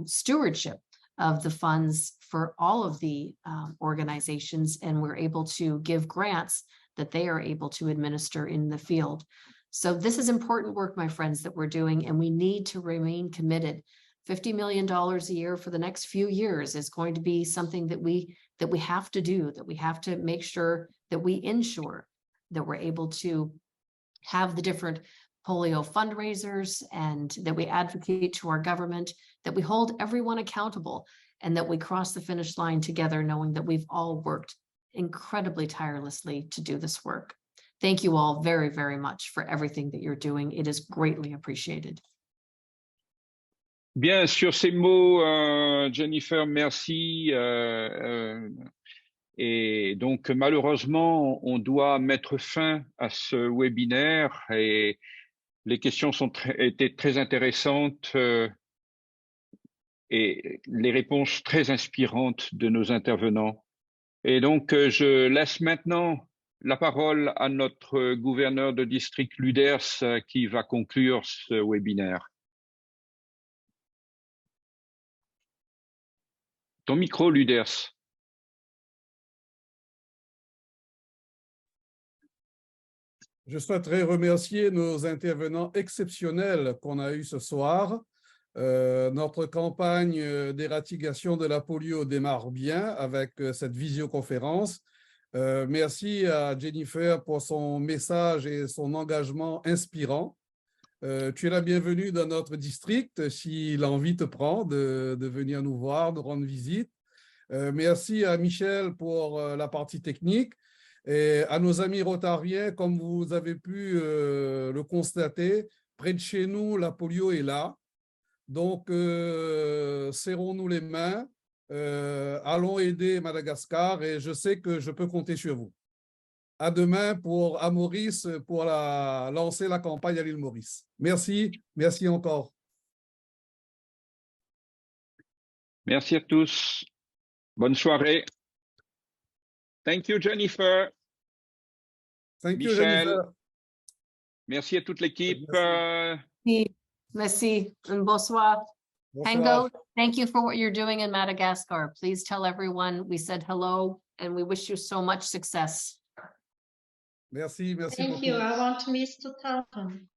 stewardship of the funds for all of the organizations, and we're able to give grants that they are able to administer in the field. So this is important work, my friends, that we're doing, and we need to remain committed. $50 million a year for the next few years is going to be something that we have to do, that we have to make sure that we ensure that we're able to have the different polio fundraisers, and that we advocate to our government, that we hold everyone accountable, and that we cross the finish line together, knowing that we've all worked incredibly tirelessly to do this work. Thank you all very, very much for everything that you're doing. It is greatly appreciated. Bien, sur ces mots, Jennifer, merci. Et donc, malheureusement, on doit mettre fin à ce webinaire, et les questions étaient très intéressantes et les réponses très inspirantes de nos intervenants. Et donc, je laisse maintenant la parole à notre gouverneur de district Luders qui va conclure ce webinaire. Ton micro, Luders. Je souhaiterais remercier nos intervenants exceptionnels qu'on a eus ce soir. Notre campagne d'éradication de la polio démarre bien avec cette visioconférence. Merci à Jennifer pour son message et son engagement inspirant. Tu es la bienvenue dans notre district si l'envie te prend de venir nous voir, de rendre visite. Merci à Michel pour la partie technique. Et à nos amis rotariens, comme vous avez pu le constater, près de chez nous, la polio est là. Donc, serrons-nous les mains, allons aider Madagascar, et je sais que je peux compter sur vous. À demain à Maurice pour lancer la campagne à l'île Maurice. Merci, merci encore. Merci à tous. Bonne soirée. Thank you, Jennifer. Thank you, Michel. Jennifer. Merci à toute l'équipe. Merci and bonsoir. Bonsoir. Hengo, thank you for what you're doing in Madagascar. Please tell everyone we said hello and we wish you so much success. Merci, merci Thank beaucoup. you. I want Miss to tell them.